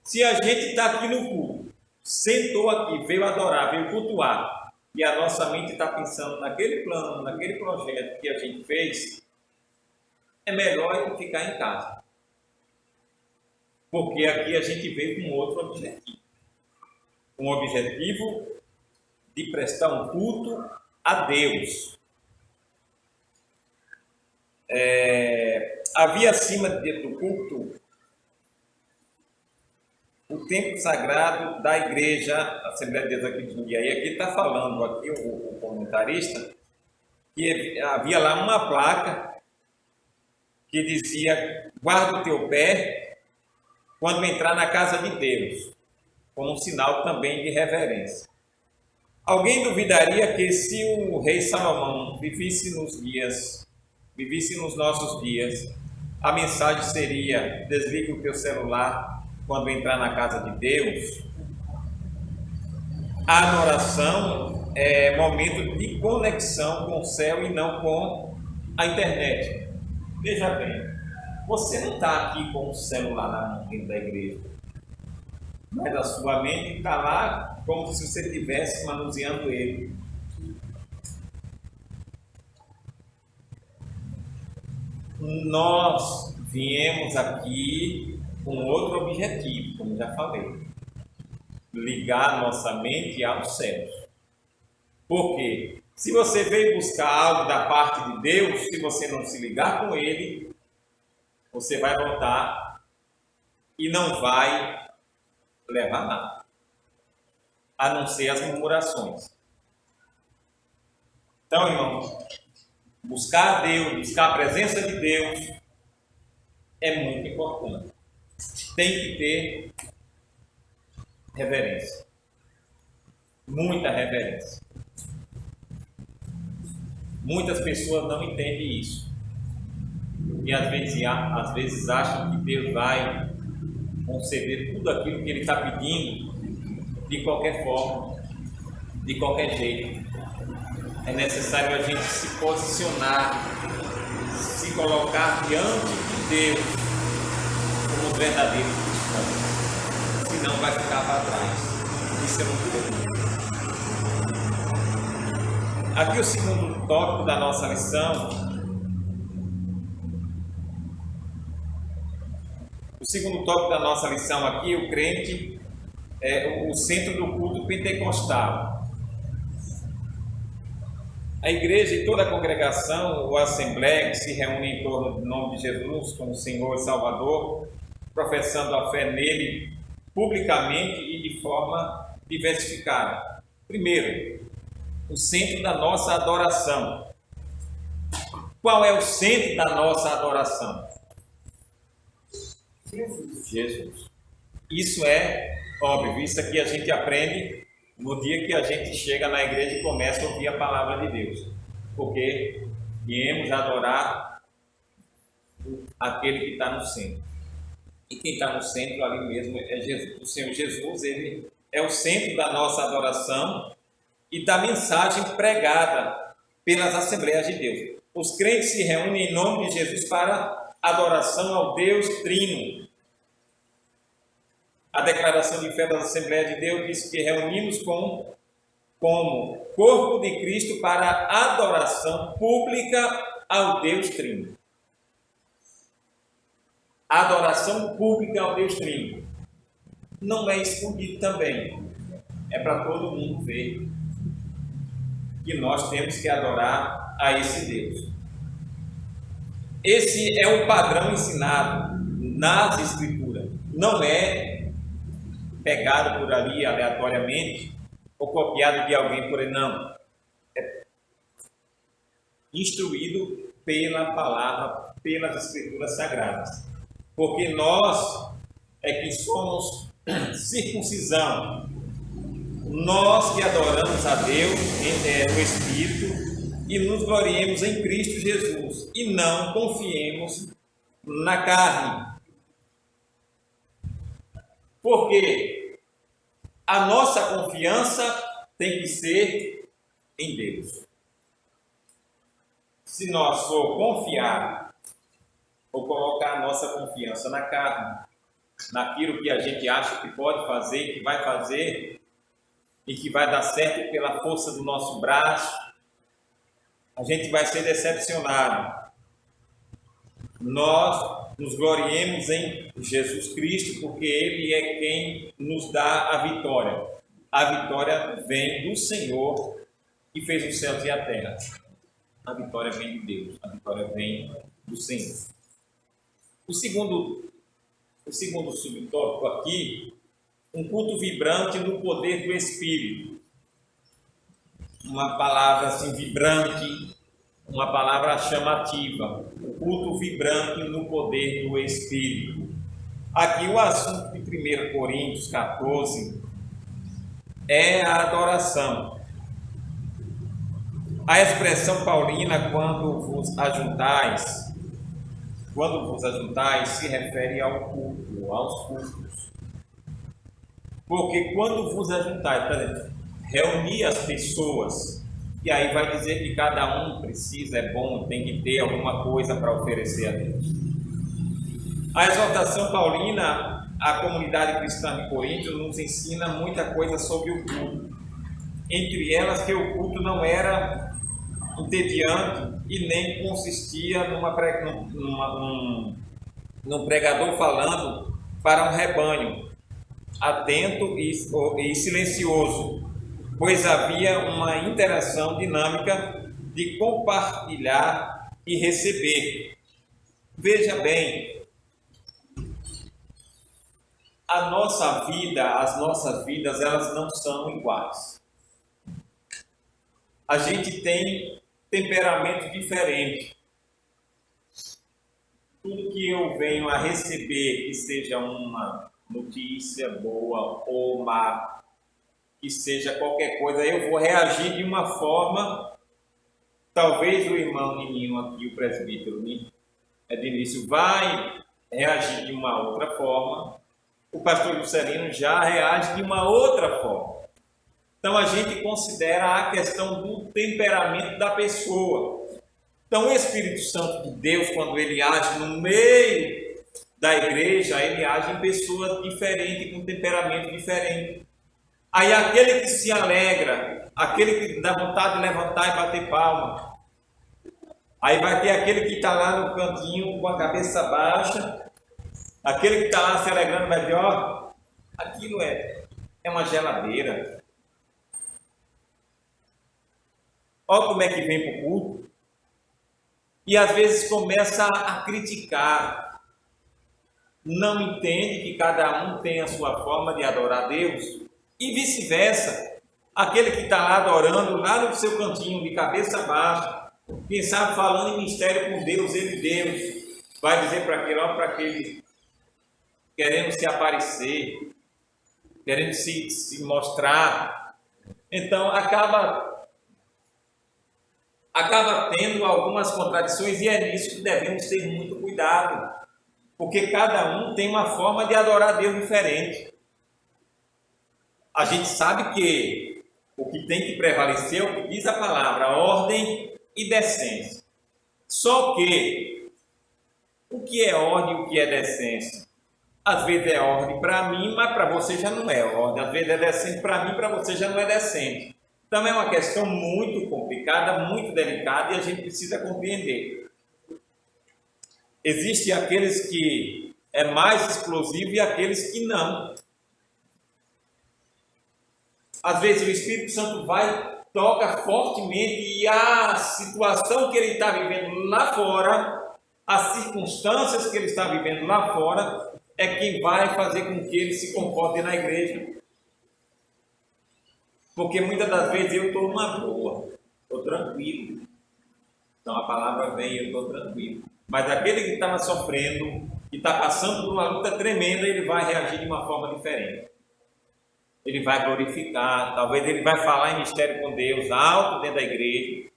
Speaker 4: Se a gente está aqui no culto, sentou aqui, veio adorar, veio cultuar, e a nossa mente está pensando naquele plano, naquele projeto que a gente fez, é melhor ficar em casa. Porque aqui a gente veio com outro objetivo. Um objetivo de prestar um culto a Deus. Havia acima do culto o templo sagrado da igreja Assembleia de Deus aqui de Jundiaí. Aqui está falando aqui o comentarista que havia lá uma placa que dizia: guarda o teu pé quando entrar na casa de Deus, como um sinal também de reverência. Alguém duvidaria que se o rei Salomão vivesse nos nossos dias, a mensagem seria: desligue o teu celular quando entrar na casa de Deus? A adoração é momento de conexão com o céu e não com a internet. Veja bem, você não está aqui com o celular na mão dentro da igreja, mas a sua mente está lá como se você estivesse manuseando ele. Nós viemos aqui com outro objetivo, como já falei: ligar nossa mente aos céus. Porque se você veio buscar algo da parte de Deus, se você não se ligar com Ele, você vai voltar e não vai levar nada, a não ser as murmurações. Então, irmãos, buscar a Deus, buscar a presença de Deus é muito importante. Tem que ter reverência, muita reverência. Muitas pessoas não entendem isso e às vezes acham que Deus vai conceder tudo aquilo que Ele está pedindo de qualquer forma, de qualquer jeito. É necessário a gente se posicionar, se colocar diante de Deus como verdadeiro cristão, senão vai ficar para trás. Isso é muito bom. Aqui o segundo tópico da nossa lição. O segundo tópico da nossa lição aqui, o crente é o centro do culto pentecostal. A igreja e toda a congregação ou assembleia que se reúne em torno do nome de Jesus como Senhor e Salvador, professando a fé nele publicamente e de forma diversificada. Primeiro, o centro da nossa adoração. Qual é o centro da nossa adoração? Jesus. Isso é óbvio, isso aqui a gente aprende no dia que a gente chega na igreja e começa a ouvir a palavra de Deus, porque viemos adorar aquele que está no centro, e quem está no centro ali mesmo é Jesus. O Senhor Jesus, ele é o centro da nossa adoração e da mensagem pregada pelas Assembleias de Deus. Os crentes se reúnem em nome de Jesus para adoração ao Deus Trino. A declaração de fé das Assembleias de Deus diz que reunimos como corpo de Cristo para adoração pública ao Deus Trino. Adoração pública ao Deus Trino. Não é escondido também. É para todo mundo ver que nós temos que adorar a esse Deus. Esse é o padrão ensinado nas Escrituras. Não é pegado por ali aleatoriamente ou copiado de alguém por ele, não. É instruído pela palavra, pelas Escrituras Sagradas. Porque nós é que somos circuncisão. Nós que adoramos a Deus no Espírito e nos gloriemos em Cristo Jesus e não confiemos na carne. Porque a nossa confiança tem que ser em Deus. Se nós for confiar ou colocar a nossa confiança na carne, naquilo que a gente acha que pode fazer, que vai fazer e que vai dar certo pela força do nosso braço, a gente vai ser decepcionado. Nós nos gloriemos em Jesus Cristo, porque Ele é quem nos dá a vitória. A vitória vem do Senhor, que fez os céus e a terra. A vitória vem de Deus, a vitória vem do Senhor. O segundo subtópico aqui, um culto vibrante no poder do Espírito. Uma palavra assim vibrante, uma palavra chamativa. O culto vibrante no poder do Espírito. Aqui o assunto de 1 Coríntios 14 é a adoração. A expressão paulina, quando vos ajuntais, se refere ao culto, aos cultos. Porque quando vos ajuntais, por exemplo, reunir as pessoas, e aí vai dizer que cada um precisa, é bom, tem que ter alguma coisa para oferecer a Deus. A exortação paulina, a comunidade cristã de Corinto, nos ensina muita coisa sobre o culto. Entre elas que o culto não era entediante e nem consistia num pregador falando para um rebanho, atento e silencioso, pois havia uma interação dinâmica de compartilhar e receber. Veja bem, a nossa vida, as nossas vidas, elas não são iguais. A gente tem temperamento diferente. Tudo que eu venho a receber, que seja uma notícia boa ou má, que seja qualquer coisa, eu vou reagir de uma forma. Talvez o irmão Nininho aqui, o presbítero Edilício, vai reagir de uma outra forma. O pastor Juscelino já reage de uma outra forma. Então a gente considera a questão do temperamento da pessoa. Então o Espírito Santo de Deus, quando ele age no meio da igreja, ele age em pessoas diferentes, com temperamento diferente. Aí aquele que se alegra, aquele que dá vontade de levantar e bater palma. Aí vai ter aquele que está lá no cantinho com a cabeça baixa. Aquele que está lá se alegrando vai dizer, ó, aquilo é uma geladeira. Olha como é que vem para o culto. E às vezes começa a criticar. Não entende que cada um tem a sua forma de adorar a Deus. E vice-versa. Aquele que está lá adorando, lá no seu cantinho, de cabeça baixa, quem sabe falando em mistério com Deus, ele Deus, vai dizer para aquele, ó, para aquele, querendo se aparecer, querendo se mostrar. Então acaba tendo algumas contradições, e é nisso que devemos ter muito cuidado, porque cada um tem uma forma de adorar a Deus diferente. a gente sabe que o que tem que prevalecer é o que diz a palavra, ordem e decência. Só que o que é ordem e o que é decência? Às vezes é ordem para mim, mas para você já não é ordem. Às vezes é decente para mim, para você já não é decente. Então é uma questão muito complicada, muito delicada e a gente precisa compreender. Existem aqueles que é mais explosivo e aqueles que não. Às vezes o Espírito Santo vai, toca fortemente e a situação que ele está vivendo lá fora, as circunstâncias que ele está vivendo lá fora, é quem vai fazer com que ele se comporte na igreja. Porque muitas das vezes eu estou numa boa, estou tranquilo. Então a palavra vem e eu estou tranquilo. Mas aquele que estava sofrendo, que está passando por uma luta tremenda, ele vai reagir de uma forma diferente. Ele vai glorificar, talvez ele vai falar em mistério com Deus, alto dentro da igreja.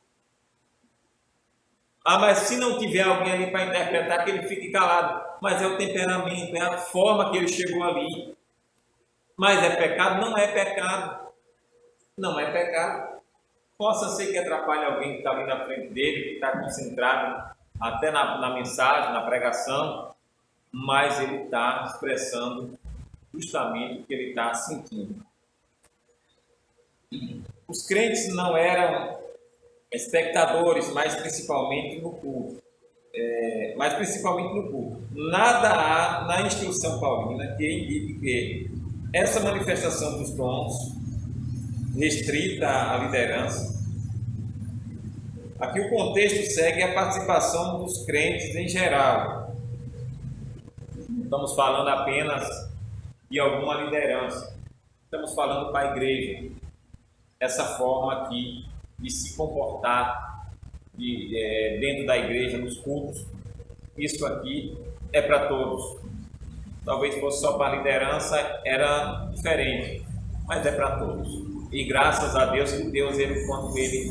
Speaker 4: Ah, mas se não tiver alguém ali para interpretar, que ele fique calado. Mas é o temperamento, é a forma que ele chegou ali. Mas é pecado? Não é pecado. Não é pecado. Possa ser que atrapalhe alguém que está ali na frente dele, que está concentrado até na mensagem, na pregação, mas ele está expressando justamente o que ele está sentindo. Os crentes não eram espectadores, mas principalmente no culto. Nada há na instrução paulina que indique que essa manifestação dos dons, restrita à liderança, aqui o contexto segue a participação dos crentes em geral. Estamos falando apenas de alguma liderança. Estamos falando para a igreja. Essa forma aqui de se comportar dentro da igreja, nos cultos. Isso aqui é para todos. Talvez fosse só para a liderança, era diferente, mas é para todos. E graças a Deus que Deus, quando Ele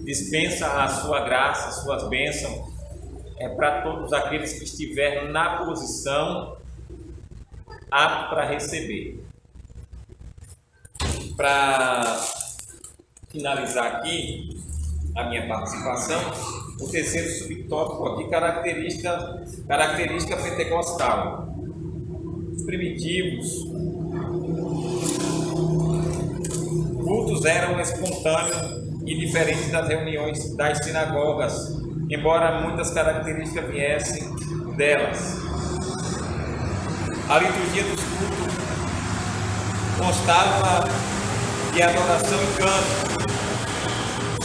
Speaker 4: dispensa a sua graça, as suas bênçãos, é para todos aqueles que estiverem na posição apto para receber. Para finalizar aqui a minha participação, o terceiro subtópico aqui, característica pentecostal. Os primitivos cultos eram espontâneos e diferentes das reuniões das sinagogas, embora muitas características viessem delas. A liturgia dos cultos constava de adoração e canto.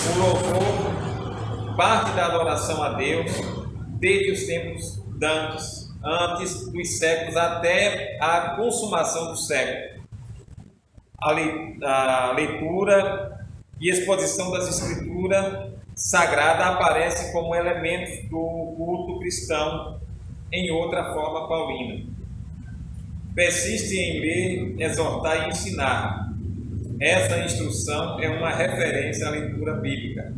Speaker 4: O louvor, parte da adoração a Deus, desde os tempos antes dos séculos até a consumação do século. A leitura e exposição das Escrituras sagradas aparecem como elementos do culto cristão em outra forma paulina. Persiste em ler, exortar e ensinar. Essa instrução é uma referência à leitura bíblica.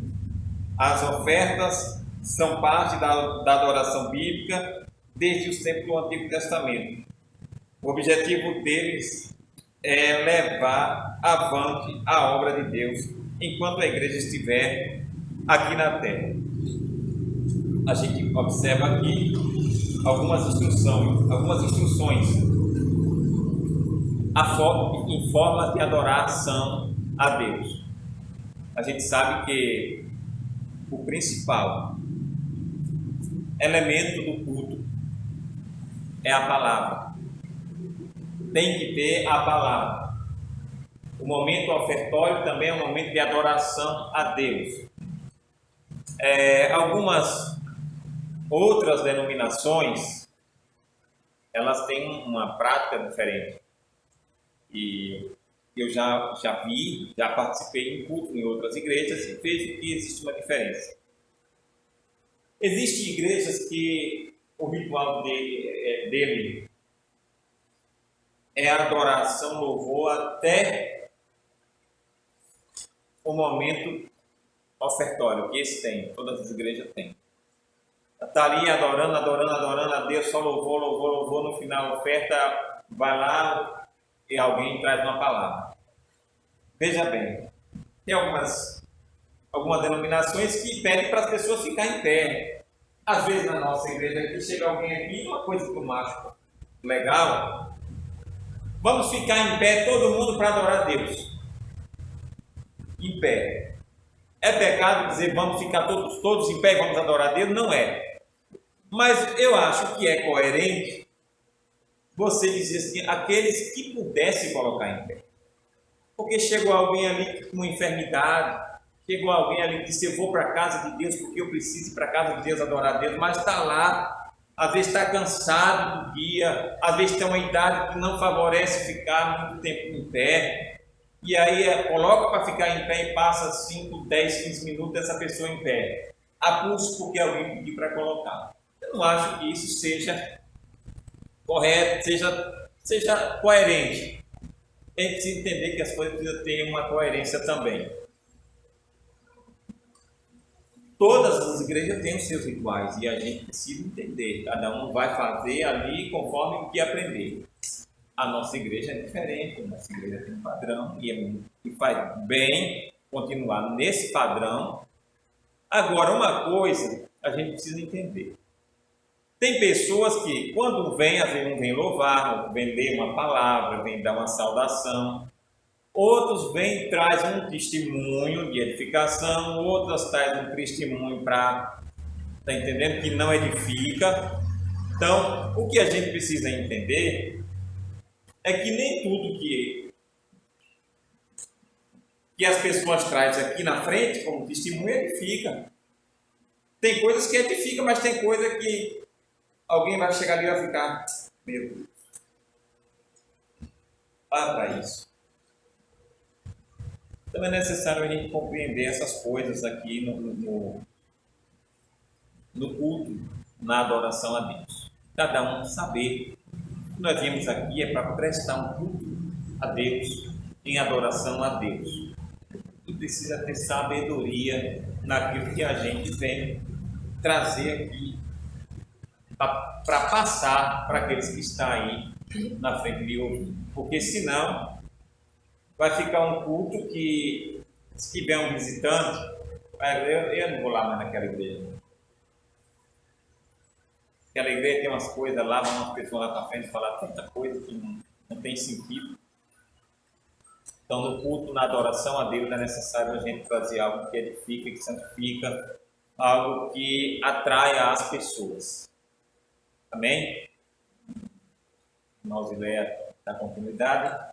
Speaker 4: As ofertas são parte da adoração bíblica desde os tempos do Antigo Testamento. O objetivo deles é levar avante a obra de Deus enquanto a igreja estiver aqui na terra. A gente observa aqui algumas instruções em forma de adoração a Deus. A gente sabe que o principal elemento do culto é a palavra. Tem que ter a palavra. O momento ofertório também é um momento de adoração a Deus. Algumas outras denominações, elas têm uma prática diferente. E eu já participei em culto em outras igrejas e vejo que existe uma diferença. Existem igrejas que o ritual dele é adoração, louvor até o momento ofertório, que esse tem, todas as igrejas têm. Está ali adorando a Deus, só louvor, no final a oferta vai lá e alguém traz uma palavra. Veja bem, tem algumas denominações que pedem para as pessoas ficarem em pé. Às vezes na nossa igreja aqui chega alguém aqui, uma coisa que eu acho legal, vamos ficar em pé todo mundo para adorar a Deus. Em pé. É pecado dizer vamos ficar todos em pé e vamos adorar a Deus? Não é. Mas eu acho que é coerente você dizer assim, aqueles que pudessem colocar em pé. Porque chegou alguém ali com uma enfermidade, chegou alguém ali que disse, eu vou para a casa de Deus porque eu preciso ir para a casa de Deus adorar a Deus, mas está lá, às vezes está cansado do dia, às vezes tem uma idade que não favorece ficar muito tempo em pé, e aí coloca para ficar em pé e passa 5, 10, 15 minutos essa pessoa em pé, a pulso porque alguém pediu para colocar. Eu não acho que isso seja correto, seja coerente. A gente precisa entender que as coisas precisam ter uma coerência também. Todas as igrejas têm os seus rituais e a gente precisa entender. Cada um vai fazer ali conforme o que aprender. A nossa igreja é diferente, a nossa igreja tem um padrão e faz bem continuar nesse padrão. Agora, uma coisa a gente precisa entender. Tem pessoas que, quando vêm, às vezes não vêm louvar, vêm ler uma palavra, vêm dar uma saudação. Outros vêm e trazem um testemunho de edificação, outros trazem um testemunho para, está entendendo, que não edifica. Então, o que a gente precisa entender é que nem tudo que as pessoas trazem aqui na frente como testemunho edifica. Tem coisas que edificam, mas tem coisa que alguém vai chegar ali e vai ficar, meu Deus, para isso. Então é necessário a gente compreender essas coisas aqui no culto, na adoração a Deus. Cada um saber que nós viemos aqui é para prestar um culto a Deus, em adoração a Deus. E precisa ter sabedoria naquilo que a gente vem trazer aqui para passar para aqueles que estão aí na frente de ouvir. Porque senão vai ficar um culto que, se tiver um visitante, eu não vou lá mais naquela igreja. Aquela igreja tem umas coisas lá, vão umas pessoas lá para frente falar tanta coisa que não tem sentido. Então, no culto, na adoração a Deus, é necessário a gente trazer algo que edifica, que santifica, algo que atraia as pessoas. Amém? Nós Ileia dá continuidade.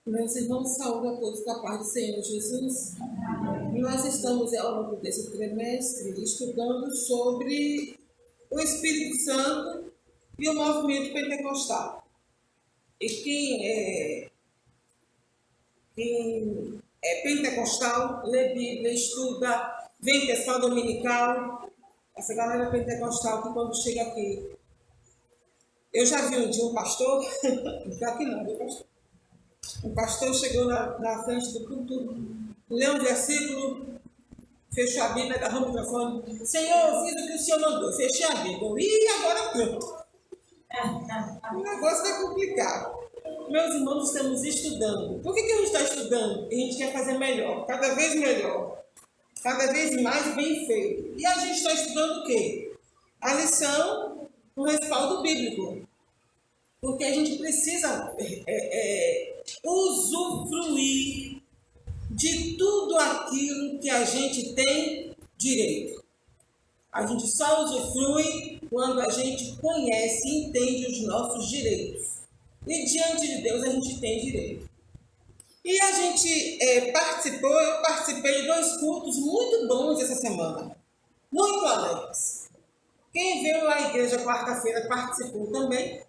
Speaker 2: Meus irmãos, saúde a todos com a paz do Senhor Jesus. Nós estamos, ao longo desse trimestre, estudando sobre o Espírito Santo e o movimento pentecostal. E quem é pentecostal, lê Bíblia, estuda, vem para a escola dominical. Essa galera pentecostal que quando chega aqui... Eu já vi um dia um pastor, não aqui não, viu, pastor? Um pastor chegou na frente do culto, leu um versículo, fechou a Bíblia, agarrou o microfone. Senhor, fiz o que o Senhor mandou. Fechei a Bíblia. E agora pronto. O negócio está complicado. Meus irmãos, estamos estudando. Por que a gente está estudando? A gente quer fazer melhor, cada vez melhor, cada vez mais bem feito. E a gente está estudando o quê? A lição com respaldo bíblico. Porque a gente precisa usufruir de tudo aquilo que a gente tem direito. A gente só usufrui quando a gente conhece e entende os nossos direitos. E diante de Deus a gente tem direito. E a gente eu participei de 2 cultos muito bons essa semana. Muito alegres. Quem veio à igreja quarta-feira participou também.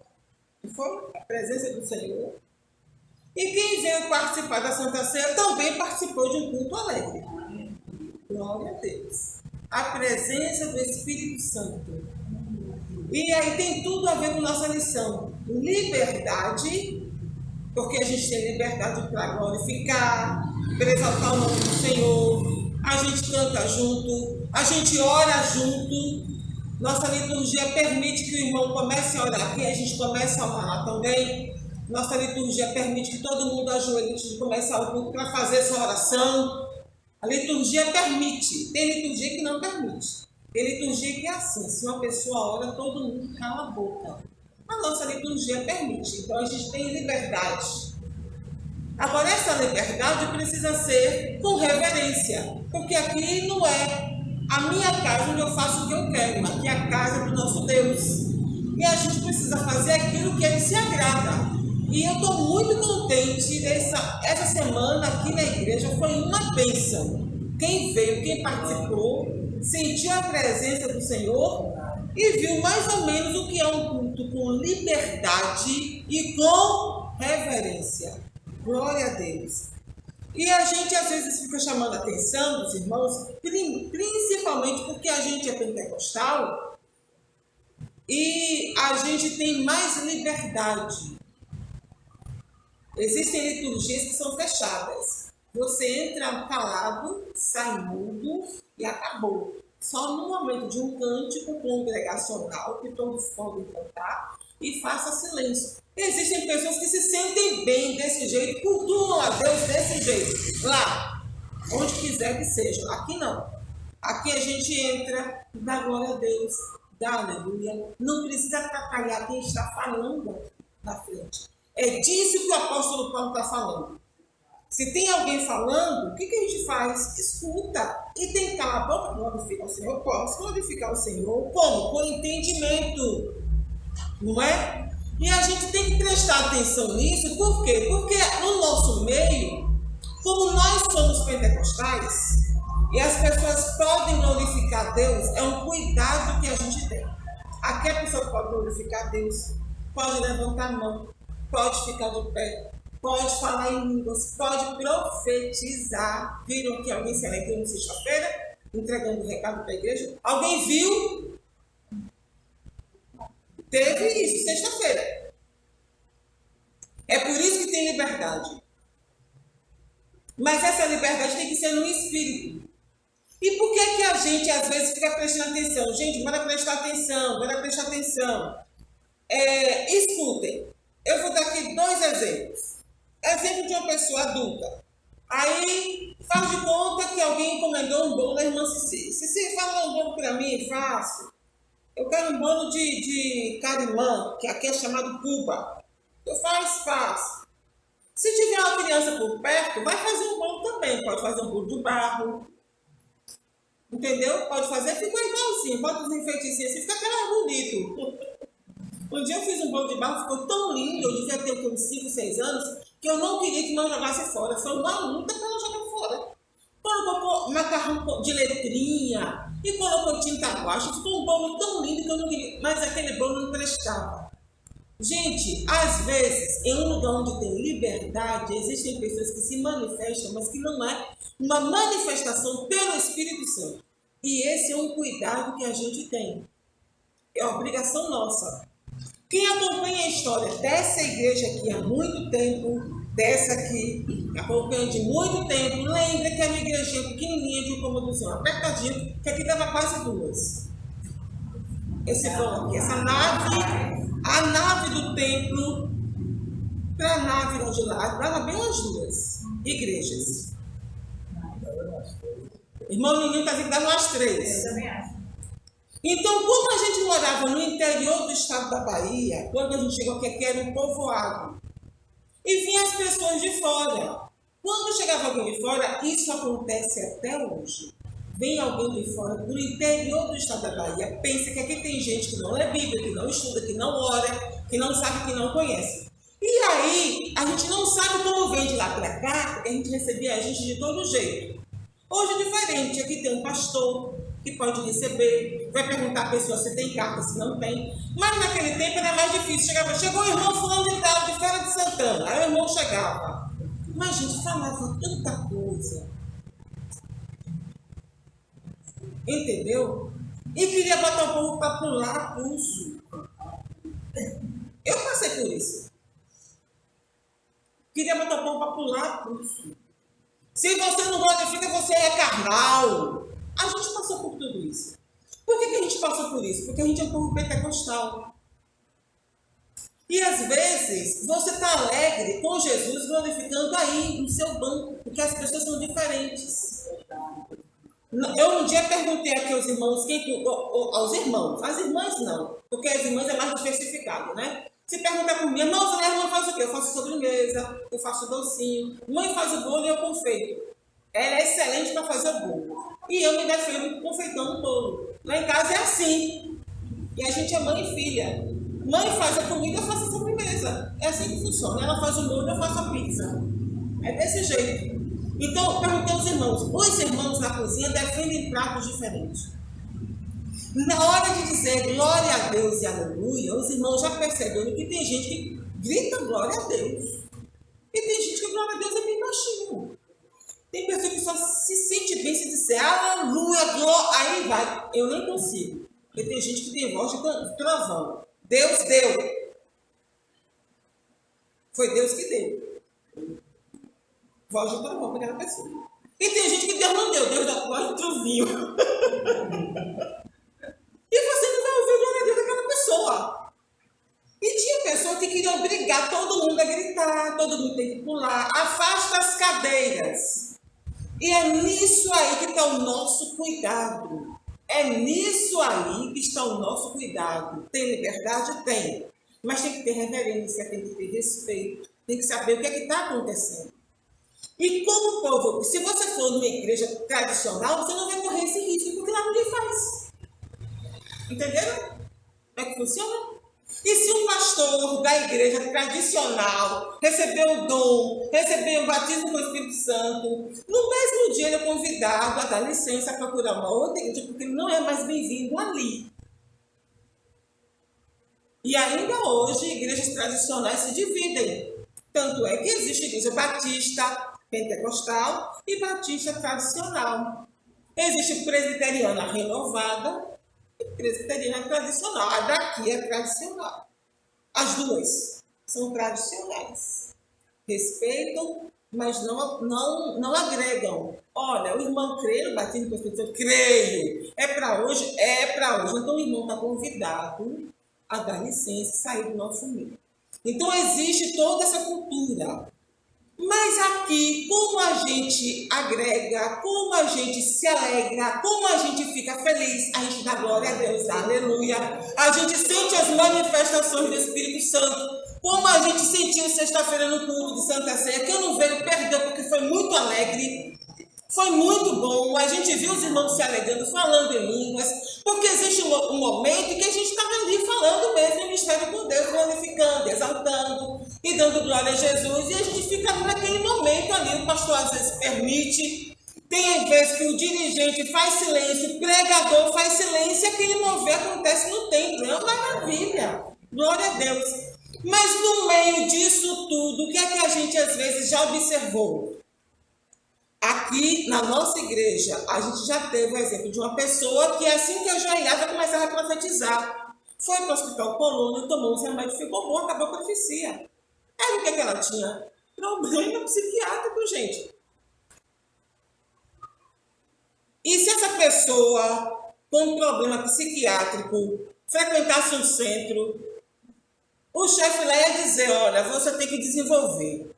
Speaker 2: Foi a presença do Senhor. E quem veio participar da Santa Ceia também participou de um culto alegre. Glória a Deus. A presença do Espírito Santo E aí tem tudo a ver com nossa lição. Liberdade, porque a gente tem liberdade para glorificar, para exaltar o nome do Senhor, a gente canta junto, a gente ora junto. Nossa liturgia permite que o irmão comece a orar aqui, a gente comece a orar também. Nossa liturgia permite que todo mundo ajoelhe antes de começar o culto para fazer essa oração. A liturgia permite, tem liturgia que não permite. Tem liturgia que é assim, se uma pessoa ora, todo mundo cala a boca. A nossa liturgia permite, então a gente tem liberdade. Agora, essa liberdade precisa ser com reverência, porque aqui não é a minha casa onde eu faço o que eu quero, aqui é a casa do nosso Deus. E a gente precisa fazer aquilo que Ele se agrada. E eu estou muito contente essa semana aqui na igreja, foi uma bênção. Quem veio, quem participou, sentiu a presença do Senhor e viu mais ou menos o que é um culto com liberdade e com reverência. Glória a Deus. E a gente às vezes fica chamando a atenção dos irmãos, principalmente porque a gente é pentecostal e a gente tem mais liberdade. Existem liturgias que são fechadas. Você entra calado, sai mudo e acabou. Só no momento de um cântico congregacional que todos podem cantar e faça silêncio. Existem pessoas que se sentem bem desse jeito, cultuam a Deus desse jeito. Lá, onde quiser que seja. Aqui não. Aqui a gente entra, dá glória a Deus, dá aleluia. Não precisa atrapalhar quem está falando na frente. É disso que o apóstolo Paulo está falando. Se tem alguém falando, o que a gente faz? Escuta. E tem que calar a boca, glorificar o Senhor. Posso glorificar o Senhor. Como? Com entendimento. Não é? E a gente tem que prestar atenção nisso. Por quê? Porque no nosso meio, como nós somos pentecostais, e as pessoas podem glorificar Deus, é um cuidado que a gente tem. Aqui a pessoa pode glorificar Deus, pode levantar a mão, pode ficar de pé, pode falar em línguas, pode profetizar. Viram que alguém se alegrou na sexta-feira, entregando o recado para a igreja? Alguém viu? Teve isso, sexta-feira. É por isso que tem liberdade. Mas essa liberdade tem que ser no espírito. E por que a gente, às vezes, fica prestando atenção? Gente, bora prestar atenção, bora prestar atenção. Escutem. Eu vou dar aqui 2 exemplos. Exemplo de uma pessoa adulta. Aí, faz de conta que alguém encomendou um bolo da irmã Cici. Cici, fala um bolo para mim, fácil. Eu quero um bolo de carimã, que aqui é chamado Cuba. Eu faço. Se tiver uma criança por perto, vai fazer um bolo também. Pode fazer um bolo de barro. Entendeu? Pode fazer, fica igualzinho. Bota os enfeitezinhos assim, fica até mais bonito. Um dia eu fiz um bolo de barro, ficou tão lindo, eu devia ter uns 5, 6 anos, que eu não queria que não jogasse fora. Foi uma luta para não jogar fora. Colocou macarrão de letrinha e colocou tinta guache. Ficou um bolo tão lindo que eu não queria. Mas aquele bolo não prestava. Gente, às vezes, em um lugar onde tem liberdade, existem pessoas que se manifestam, mas que não é uma manifestação pelo Espírito Santo. E esse é um cuidado que a gente tem. É obrigação nossa. Quem acompanha a história dessa igreja aqui há muito tempo, dessa aqui, acompanha de muito tempo, lembra que era uma igrejinha pequenininha de um cômodozinho apertadinho, que aqui dava quase 2. Esse vão aqui, essa nave, a nave do templo, para a nave lá de lá, dava bem as 2 igrejas. Irmão Menino está dizendo que dava umas 3.
Speaker 3: Eu também acho.
Speaker 2: Então, como a gente morava no interior do estado da Bahia, quando a gente chegou aqui era um povoado, e vinham as pessoas de fora. Quando chegava alguém de fora, isso acontece até hoje. Vem alguém de fora, do interior do estado da Bahia, pensa que aqui tem gente que não lê Bíblia, que não estuda, que não ora, que não sabe, que não conhece. E aí, a gente não sabe como vem de lá para cá, porque a gente recebia a gente de todo jeito. Hoje é diferente, aqui tem um pastor que pode receber, vai perguntar à pessoa se tem carta, se não tem. Mas naquele tempo era mais difícil. Chegou o irmão fulano de tal, de Feira de Santana. Aí o irmão chegava. Mas a gente falava tanta coisa. Entendeu? E queria botar o povo para pular pulso. Eu passei por isso. Queria botar o pão para pular. Se você não glorifica, você é carnal. A gente passou por tudo isso. Por que a gente passou por isso? Porque a gente é um povo pentecostal. E às vezes você está alegre com Jesus glorificando aí no seu banco, porque as pessoas são diferentes. Eu um dia perguntei aqui aos irmãos, aos irmãos, as irmãs não, porque as irmãs é mais diversificado, né? Se perguntar por mim, irmão, a irmã faz o quê? Eu faço sobremesa, eu faço docinho, mãe faz o bolo e eu confeito. Ela é excelente para fazer o bolo. E eu me defendo confeitando o bolo. Lá em casa é assim. E a gente é mãe e filha. Mãe faz a comida, eu faço a sobremesa. É assim que funciona. Ela faz o bolo, eu faço a pizza. É desse jeito. Então, eu perguntei aos irmãos. Os irmãos na cozinha defendem pratos diferentes. Na hora de dizer glória a Deus e aleluia, os irmãos já perceberam que tem gente que grita glória a Deus. E tem gente que glória a Deus é bem baixinho. Tem pessoa que só se sente bem se disser aleluia, glória. Aí vai. Eu nem consigo. Porque tem gente que tem voz de trovão. Deus deu. Foi Deus que deu. Voz de trovão para aquela pessoa. E tem gente que Deus não deu. Deus deu voz de trovinho. E você não vai ouvir glória a Deus daquela pessoa. E tinha pessoa que queria obrigar todo mundo a gritar, todo mundo tem que pular. Afasta as cadeiras. E é nisso aí que está o nosso cuidado. É nisso aí que está o nosso cuidado. Tem liberdade? Tem. Mas tem que ter reverência, tem que ter respeito, tem que saber o que é que está acontecendo. E como povo, se você for numa igreja tradicional, você não vai correr esse risco, porque lá ninguém faz. Entenderam? Como é que funciona? E se um pastor da igreja tradicional recebeu o dom, recebeu o batismo com o Espírito Santo, no mesmo dia ele é convidado a dar licença a procurar uma outra igreja, porque ele não é mais bem-vindo ali. E ainda hoje, igrejas tradicionais se dividem. Tanto é que existe igreja batista, pentecostal e batista tradicional. Existe presbiteriana renovada e presbiteriana tradicional. A daqui é tradicional. As duas são tradicionais. Respeitam, mas não agregam. Olha, o irmão crê no batismo com o Espírito Santo? Creio. É para hoje? É para hoje. Então o irmão está convidado a dar licença e sair do nosso meio. Então existe toda essa cultura. Mas aqui, como a gente agrega, como a gente se alegra, como a gente fica feliz, a gente dá glória a Deus, aleluia. A gente sente as manifestações do Espírito Santo, como a gente sentiu sexta-feira no culto de Santa Ceia, que eu não vejo perdão, porque foi muito alegre, foi muito bom. A gente viu os irmãos se alegrando, falando em línguas, porque existe um momento em que a gente estava ali falando mesmo em mistério com Deus, glorificando, exaltando e dando glória a Jesus, e a gente fica naquele momento ali. O pastor às vezes permite, tem vezes que o dirigente faz silêncio, o pregador faz silêncio, e aquele mover acontece no templo. É uma maravilha, glória a Deus. Mas no meio disso tudo, o que é que a gente às vezes já observou? Aqui na nossa igreja, a gente já teve o exemplo de uma pessoa que assim que ajoelhava começava a profetizar. Foi para o hospital Colônia, tomou os remédios, ficou bom, acabou a profecia. Era o que ela tinha? Problema psiquiátrico, gente. E se essa pessoa com problema psiquiátrico frequentasse um centro, o chefe lá ia dizer, olha, você tem que desenvolver.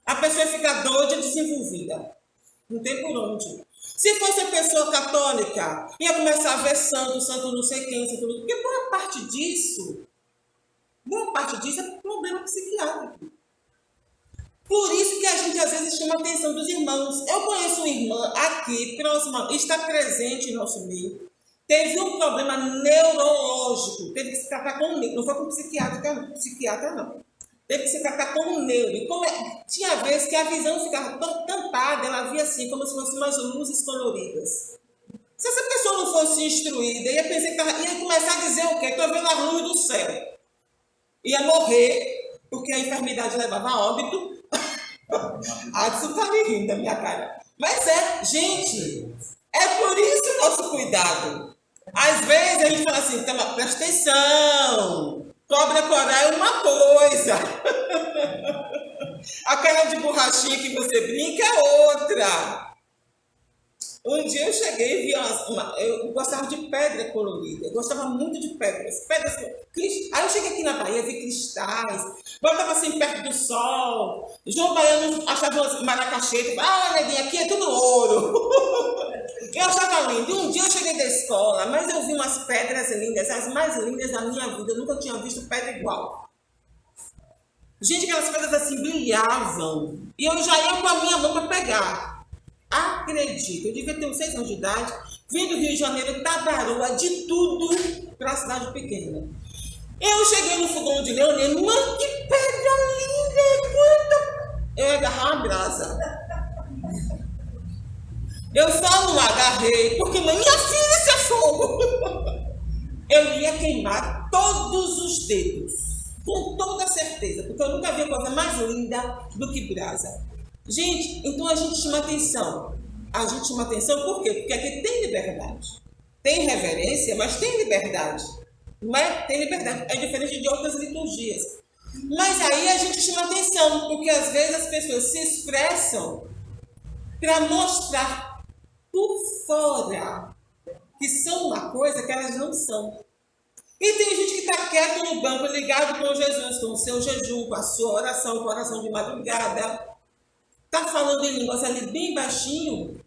Speaker 2: A pessoa fica doida e desenvolvida. Não tem por onde. Se fosse a pessoa católica, ia começar a ver santo não sei quem, santo, porque boa parte disso é problema psiquiátrico. Por isso que a gente às vezes chama a atenção dos irmãos. Eu conheço uma irmã aqui, próxima, está presente em nosso meio, teve um problema neurológico, teve que se tratar com neuro, não foi com psiquiatra não. Teve que se tratar com neuro. E tinha vezes que a visão ficava tão tampada, ela via assim, como se fossem umas luzes coloridas. Se essa pessoa não fosse instruída, ia pensar que ia começar a dizer o quê? Estou vendo a luz do céu. Ia morrer, porque a enfermidade levava a óbito. Adson está me rindo da minha cara. Mas gente, é por isso o nosso cuidado. Às vezes a gente fala assim, presta atenção. Cobra coral é uma coisa. Aquela de borrachinha que você brinca é outra. Um dia eu cheguei e vi eu gostava de pedra colorida, eu gostava muito de pedras. Aí eu cheguei aqui na Bahia, vi cristais, botava assim perto do sol. João Baiano achava umas maracaxeiras, neguinha, aqui é tudo ouro. Eu achava lindo. Um dia eu cheguei da escola, mas eu vi umas pedras lindas, as mais lindas da minha vida. Eu nunca tinha visto pedra igual. Gente, aquelas pedras assim brilhavam. E eu já ia com a minha mão para pegar. Acredito, eu devia ter uns 6 anos de idade, vim do Rio de Janeiro, tabaroa, de tudo para a cidade pequena. Eu cheguei no fogão de Leonino, mãe, que pedra linda, quanto... Eu agarrava a brasa. Eu só não agarrei, porque mãe, minha filha, isso é fogo. Eu ia queimar todos os dedos, com toda certeza, porque eu nunca vi coisa mais linda do que brasa. Gente, então a gente chama atenção. A gente chama atenção por quê? Porque aqui tem liberdade. Tem reverência, mas tem liberdade. Não é? Tem liberdade. É diferente de outras liturgias. Mas aí a gente chama atenção, porque às vezes as pessoas se expressam para mostrar por fora que são uma coisa que elas não são. E tem gente que está quieto no banco, ligado com Jesus, com o seu jejum, com a sua oração, com a oração de madrugada. Está falando em línguas ali bem baixinho,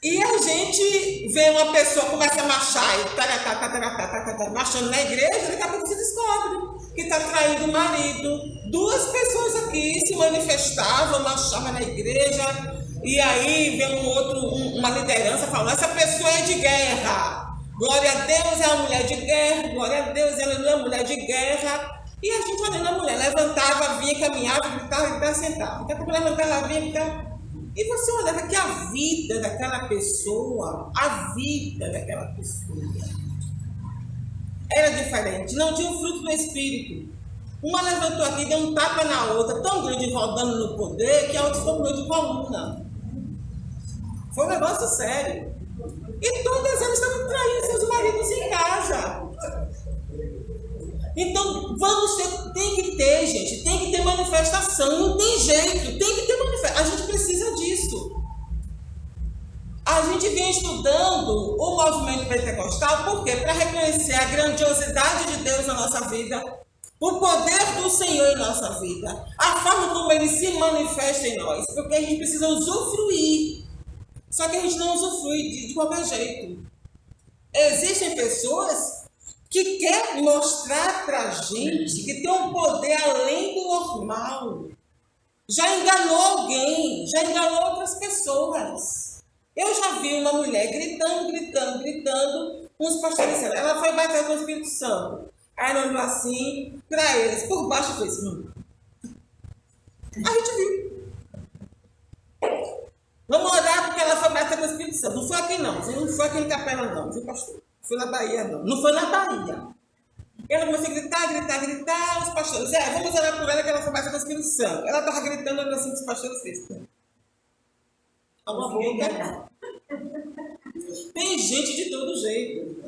Speaker 2: e a gente vê uma pessoa, começa a marchar, e marchando na igreja, daqui a pouco se descobre que está traindo o marido. 2 pessoas aqui se manifestavam, marchavam na igreja, e aí vem uma liderança falando, essa pessoa é de guerra. Glória a Deus, é uma mulher de guerra, glória a Deus, ela não é mulher de guerra. E a gente olhando a mulher, levantava, vinha, caminhava, gritava, sentava. Daqui a pouco levantava, vinha, gritava. E você olhava que a vida daquela pessoa era diferente, não tinha o fruto do Espírito. Uma levantou aqui, deu um tapa na outra, tão grande rodando no poder, que a outra ficou de coluna. Foi um negócio sério. E todas elas estavam traindo seus maridos em casa. Então, tem que ter, gente, tem que ter manifestação, não tem jeito, tem que ter manifestação, a gente precisa disso. A gente vem estudando o movimento pentecostal, por quê? Para reconhecer a grandiosidade de Deus na nossa vida, o poder do Senhor em nossa vida, a forma como Ele se manifesta em nós, porque a gente precisa usufruir, só que a gente não usufrui de qualquer jeito. Existem pessoas que quer mostrar para a gente que tem um poder além do normal. Já enganou alguém, já enganou outras pessoas. Eu já vi uma mulher gritando, uns pastores disseram, ela foi bater com o Espírito Santo. Aí ela olhou assim para eles, por baixo fez. A gente viu. Vamos orar porque ela foi bater com o Espírito Santo. Não foi aqui não foi aqui em Capela não, viu, pastor? Foi na Bahia, não foi na Bahia. Ela começou a gritar, os pastores, vamos orar por ela que ela foi bater com o Espírito Santo. Ela estava gritando, olhando assim que os pastores fez. Tem gente de todo jeito.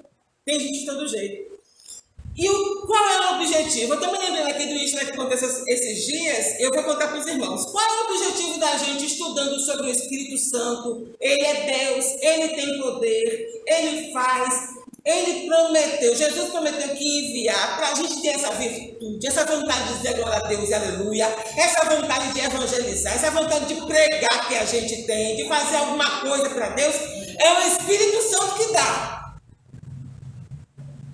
Speaker 2: E qual é o objetivo? Eu estou me lembrando aqui do Easter que aconteceu esses dias, eu vou contar para os irmãos. Qual é o objetivo da gente estudando sobre o Espírito Santo? Ele é Deus, Ele tem poder, Ele faz, Ele prometeu, Jesus prometeu que ia enviar para a gente ter essa virtude, essa vontade de dizer glória a Deus e aleluia, essa vontade de evangelizar, essa vontade de pregar que a gente tem, de fazer alguma coisa para Deus, é o Espírito Santo que dá.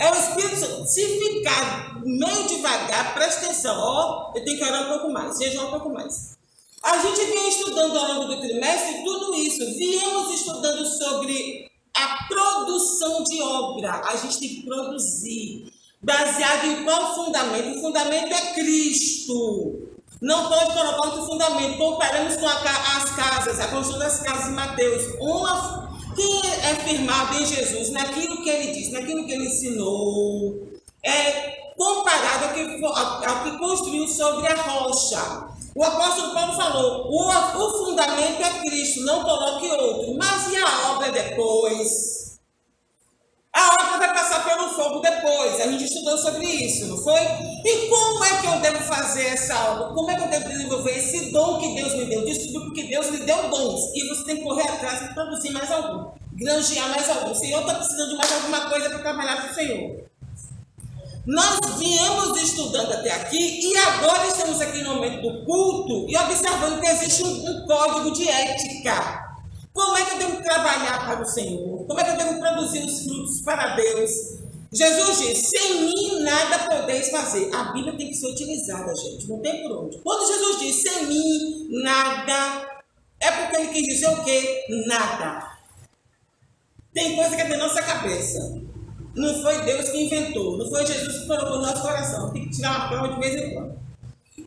Speaker 2: É o Espírito Santo. Se ficar meio devagar, presta atenção. Eu tenho que orar um pouco mais, jejuar um pouco mais. A gente vem estudando ao longo do trimestre tudo isso. Viemos estudando sobre a produção de obra. A gente tem que produzir. Baseado em qual fundamento? O fundamento é Cristo. Não pode colocar outro fundamento. Comparamos com as casas, a construção das casas em Mateus. Quem é firmado em Jesus, naquilo que ele disse, naquilo que ele ensinou, é comparado ao que construiu sobre a rocha. O apóstolo Paulo falou, o fundamento é Cristo, não coloque outro. Mas e a obra depois? A obra vai passar pelo fogo depois. A gente estudou sobre isso, não foi? E como é que eu devo fazer essa aula? Como é que eu devo desenvolver esse dom que Deus me deu? Descobrir porque Deus lhe deu dons. E você tem que correr atrás e produzir mais algum. Granjear mais algum. O Senhor está precisando de mais alguma coisa para trabalhar para o Senhor. Nós viemos estudando até aqui e agora estamos aqui no momento do culto e observando que existe um código de ética. Como é que eu devo trabalhar para o Senhor? Como é que eu devo produzir os frutos para Deus? Jesus diz, sem mim nada podeis fazer. A Bíblia tem que ser utilizada, gente, não tem por onde. Quando Jesus diz, sem mim nada, é porque ele quis dizer o quê? Nada. Tem coisa que é da nossa cabeça. Não foi Deus que inventou, não foi Jesus que colocou no nosso coração. Tem que tirar uma prova de vez em quando.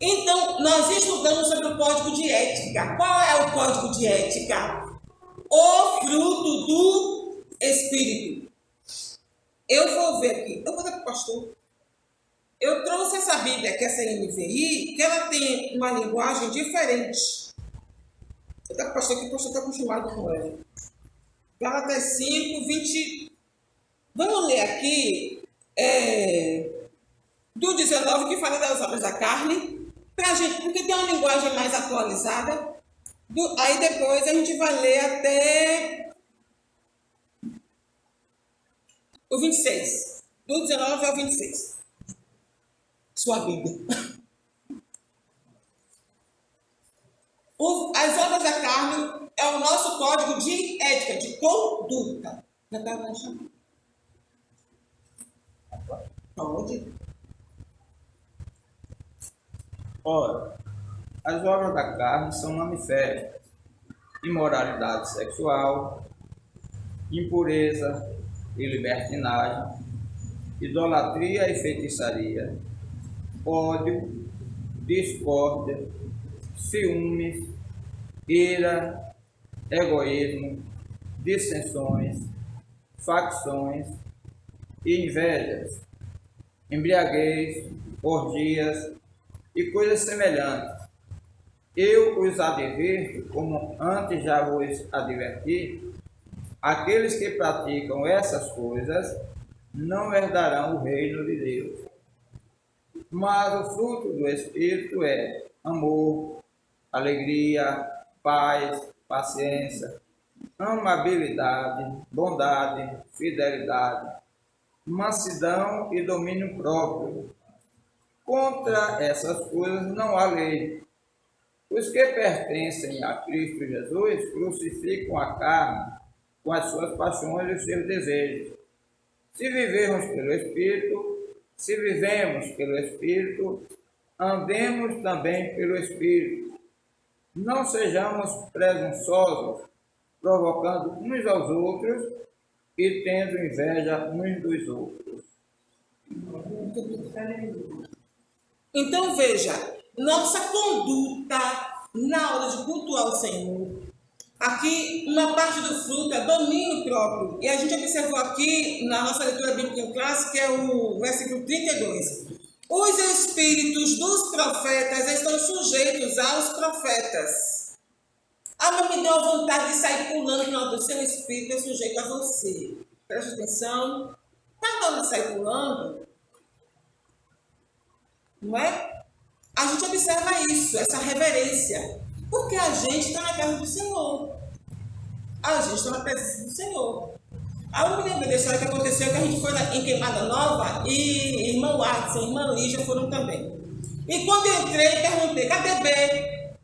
Speaker 2: Então, nós estudamos sobre o código de ética. Qual é o código de ética? O fruto do Espírito. Eu vou ver aqui, eu vou dar para o pastor. Eu trouxe essa Bíblia, que é essa NVI, que ela tem uma linguagem diferente. Eu vou dar para o pastor, que o pastor está acostumado com ela. Gálatas 5, 20. Vamos ler aqui do 19, que fala das obras da carne, pra gente, porque tem uma linguagem mais atualizada. Aí depois a gente vai ler até o 26. Do 19 ao 26. Sua Bíblia. As obras da carne é o nosso código de ética, de conduta. Já está na chamada. Pode.
Speaker 5: Ora, as obras da carne são manifestas: imoralidade sexual, impureza e libertinagem, idolatria e feitiçaria, ódio, discórdia, ciúmes, ira, egoísmo, dissensões, facções e invejas, embriaguez, orgias e coisas semelhantes. Eu os adverto, como antes já vos adverti, aqueles que praticam essas coisas não herdarão o reino de Deus. Mas o fruto do Espírito é amor, alegria, paz, paciência, amabilidade, bondade, fidelidade, mansidão e domínio próprio. Contra essas coisas não há lei. Os que pertencem a Cristo Jesus crucificam a carne com as suas paixões e os seus desejos. Se vivemos pelo Espírito, andemos também pelo Espírito. Não sejamos presunçosos, provocando uns aos outros e tendo inveja uns dos outros.
Speaker 2: Então veja, nossa conduta na hora de cultuar o Senhor. Aqui, uma parte do fruto é domínio próprio. E a gente observou aqui, na nossa leitura bíblica em classe, que é o versículo 32. Os espíritos dos profetas estão sujeitos aos profetas. Mas me deu a vontade de sair pulando no alto. O seu espírito é sujeito a você. Preste atenção. Está dando de sair pulando? Não é? A gente observa isso, essa reverência. Porque a gente está na casa do Senhor. A gente está na presença do Senhor. Aí eu me lembrei da história que aconteceu, que a gente foi em Queimada Nova e irmão Watson e irmã Lígia foram também. E quando eu entrei, perguntei, cadê B?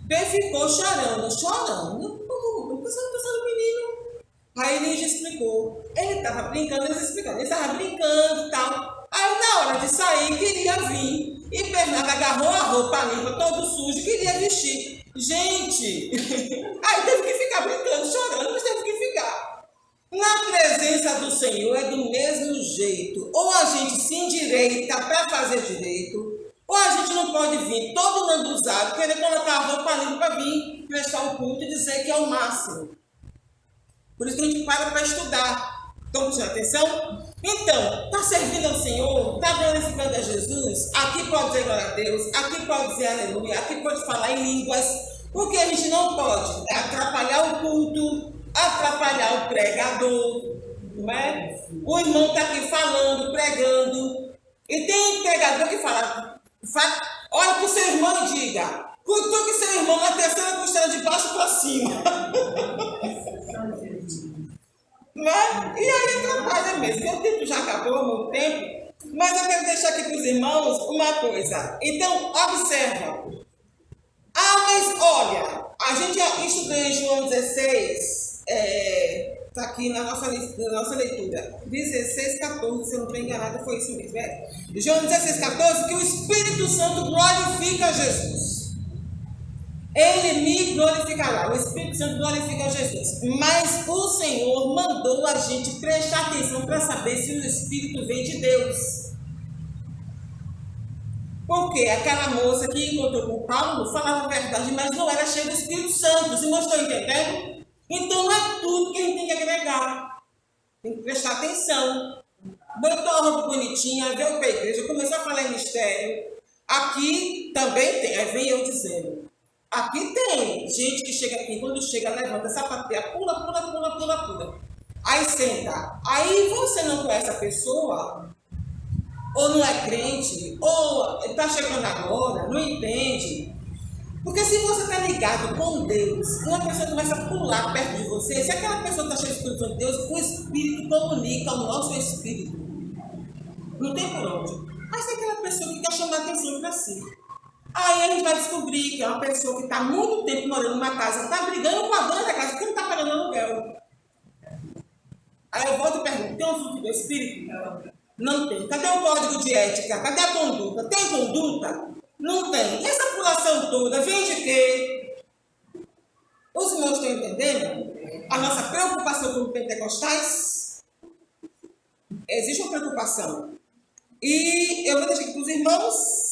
Speaker 2: B ficou chorando. Por que você não está no menino? Aí Lígia explicou. Ele estava brincando, eles explicaram. Ele estava brincando e tal. Aí na hora de sair, queria vir. E Bernardo agarrou a roupa limpa, todo sujo, queria vestir. Gente, aí teve que ficar brincando, chorando, mas teve que ficar. Na presença do Senhor é do mesmo jeito. Ou a gente se endireita para fazer direito, ou a gente não pode vir todo lambuzado, querer colocar a roupa limpa para vir prestar o culto e dizer que é o máximo. Por isso que a gente para estudar. Estão prestando atenção? Então, está servindo ao Senhor? Está glorificando a Jesus? Aqui pode dizer glória a Deus, aqui pode dizer aleluia, aqui pode falar em línguas, porque a gente não pode atrapalhar o culto, atrapalhar o pregador, não é? O irmão está aqui falando, pregando, E tem pregador que fala, olha para o seu irmão e diga, cuidou que seu irmão na terceira costela de baixo para cima. Né? E aí atrapalha mesmo. O tempo já acabou, o meu tempo, mas eu quero deixar aqui para os irmãos uma coisa. Então, observa. Mas olha, a gente estudou em João 16, está aqui na nossa leitura, 16, 14, se eu não estou enganada, foi isso mesmo. João 16, 14, que o Espírito Santo glorifica Jesus. Ele me glorificará, o Espírito Santo glorifica Jesus. Mas o Senhor mandou a gente prestar atenção para saber se o Espírito vem de Deus. Porque aquela moça que encontrou com Paulo falava a verdade, mas não era cheia do Espírito Santo. Os irmãos estão entendendo? Então não é tudo que a gente tem que agregar. Tem que prestar atenção. Botou a roupa bonitinha, veio para a igreja, começou a falar em mistério. Aqui também tem, aí vem eu dizendo. Aqui tem gente que chega aqui, quando chega, levanta, sapateia, pula. Aí senta. Aí você não conhece a pessoa, ou não é crente, ou está chegando agora, não entende. Porque se você está ligado com Deus, uma pessoa começa a pular perto de você, se aquela pessoa está cheia do Espírito de Deus, o Espírito comunica ao nosso Espírito. Não tem por onde. Mas é aquela pessoa que quer chamar a atenção para si. Aí a gente vai descobrir que é uma pessoa que está há muito tempo morando numa casa, está brigando com a dona da casa, porque não está pagando aluguel. Aí eu volto e pergunto, tem um fruto do Espírito? Não tem. Cadê o código de ética? Cadê a conduta? Tem conduta? Não tem. E essa pulação toda vem de quê? Os irmãos estão entendendo? A nossa preocupação com os pentecostais? Existe uma preocupação. E eu vou deixar aqui para os irmãos.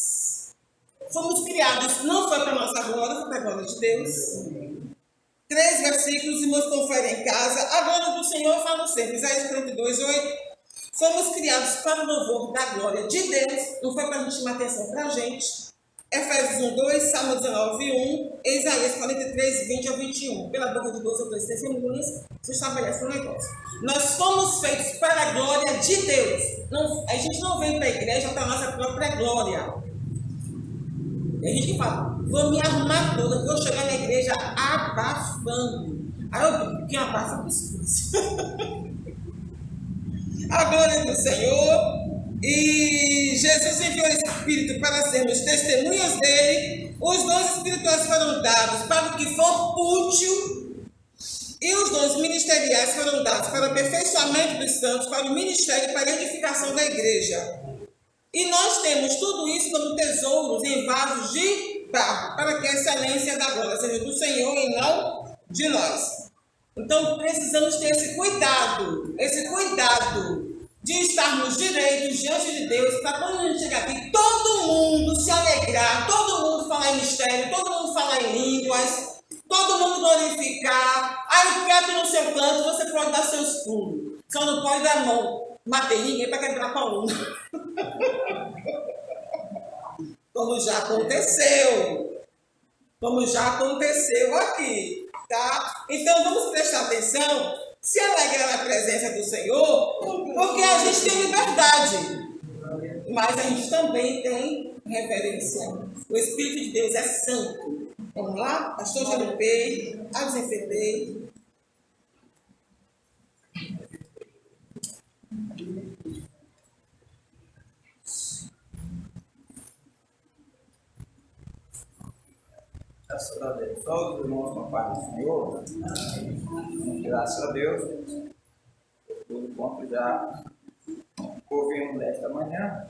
Speaker 2: Fomos criados, não foi para a nossa glória, foi para a glória de Deus. 3 versículos, os irmãos conferem em casa. A glória do Senhor fala sempre. Isaías 42, 8. Fomos criados para o louvor da glória de Deus. Não foi para a gente chamar atenção para a gente. Efésios 1, 2, Salmo 19, 1. Isaías 43, 20 a 21. Pela boca de 2 ou 3 testemunhas, se estabelece um negócio. Nós fomos feitos para a glória de Deus. Não, a gente não vem para a igreja para a nossa própria glória. Tem gente que fala, vou me arrumar toda, vou chegar na igreja abafando. Aí eu digo, quem abafa é pessoas. A glória do Senhor, e Jesus enviou o Espírito para sermos testemunhas dele. Os dons espirituais foram dados para o que for útil, e os dons ministeriais foram dados para o aperfeiçoamento dos santos, para o ministério e para a edificação da igreja. E nós temos tudo isso como tesouros em vasos de barro, para que a excelência da glória seja do Senhor e não de nós. Então, precisamos ter esse cuidado de estarmos direitos diante de Deus, para quando a gente chegar aqui, todo mundo se alegrar, todo mundo falar em mistério, todo mundo falar em línguas, todo mundo glorificar. Aí, quieto no seu canto, você pode dar seus pulos, só não pode dar a mão. Matei ninguém para quebrar a coluna. Como já aconteceu aqui, tá? Então vamos prestar atenção, se alegrar na presença do Senhor, porque a gente tem liberdade, mas a gente também tem reverência. O Espírito de Deus é santo. Vamos lá? Pastor Jalupei, Azenfetei.
Speaker 5: Graças a Deus. Todos os irmãos com a paz do Senhor. Graças a Deus. Tudo quanto já ouvimos desta manhã.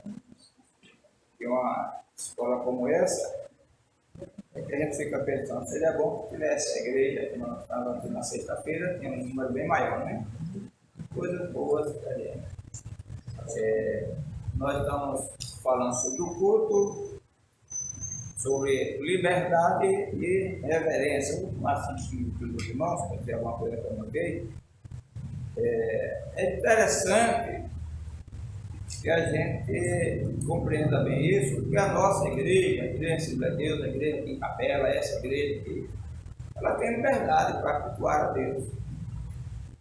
Speaker 5: Que uma escola como essa, é que a gente fica pensando, seria bom que tivesse a igreja que nós estávamos aqui na sexta-feira, tinha um número bem maior, né? Coisas boas para a gente. Nós estamos falando sobre o culto, sobre liberdade e reverência. O último assunto dos irmãos, para dizer alguma coisa que eu notei, é interessante que a gente compreenda bem isso, porque a nossa igreja, a igreja de Deus, a igreja aqui em Capela, essa igreja aqui, ela tem liberdade para cultuar a Deus,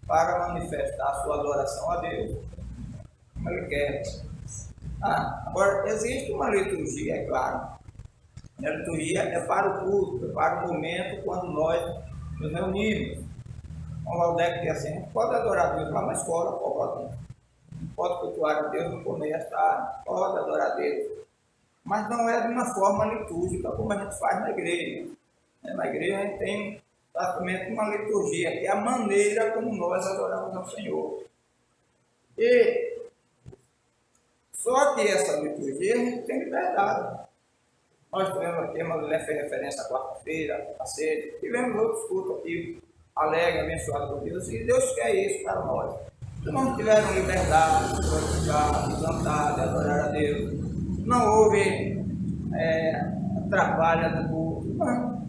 Speaker 5: para manifestar a sua adoração a Deus, como Ele quer. Agora, existe uma liturgia, é claro. A liturgia é para o culto, é para o momento quando nós nos reunimos. O Valdeco diz assim, pode adorar a Deus lá na escola, pode cultuar a Deus no comércio, pode adorar a Deus. Mas não é de uma forma litúrgica como a gente faz na igreja. Na igreja a gente tem praticamente uma liturgia, que é a maneira como nós adoramos ao Senhor. E só que essa liturgia a gente tem liberdade. Nós tivemos aqui, a Marilé fez referência à quarta-feira, a sexta, tivemos outros cultos aqui, alegre, abençoado por Deus, e Deus quer isso para nós. Se não tiveram liberdade de glorificar, de cantar, de adorar a Deus, não houve trabalho no culto, não.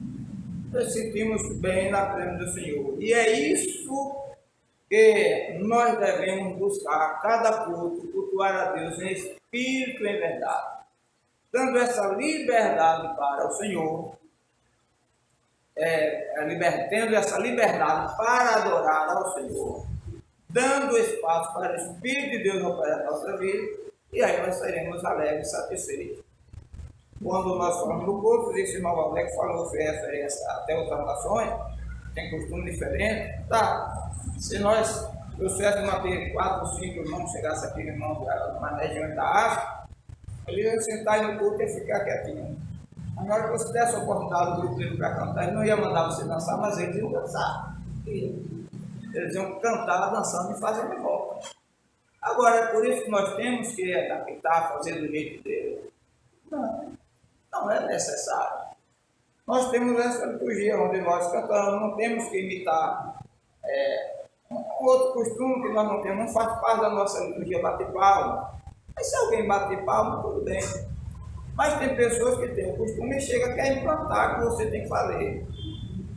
Speaker 5: Nós sentimos bem na presença do Senhor. E é isso que nós devemos buscar, cada culto, cultuar a Deus em espírito e em verdade. Dando essa liberdade para o Senhor, tendo essa liberdade para adorar ao Senhor, dando espaço para o Espírito de Deus operar na nossa vida, e aí nós seremos alegres e satisfeitos. Quando nós falamos do corpo, esse irmão Valdeco falou, fez referência até outras nações, tem costume diferente, se nós trouxéssemos ter 4 ou 5 irmãos, chegasse aqui irmãos na região da África, ele ia sentar no culto e ficar quietinho. Mas na hora que você desse a oportunidade do grupo dele para cantar, ele não ia mandar você dançar, mas eles iam dançar. Eles iam cantar, dançando e fazendo de volta. Agora, é por isso que nós temos que adaptar, fazer do jeito dele. Não é necessário. Nós temos essa liturgia onde nós cantamos, não temos que imitar um outro costume que nós não temos, não faz parte da nossa liturgia bater palma. Mas se alguém bater palma, tudo bem. Mas tem pessoas que têm o costume e chega a querer implantar que você tem que fazer.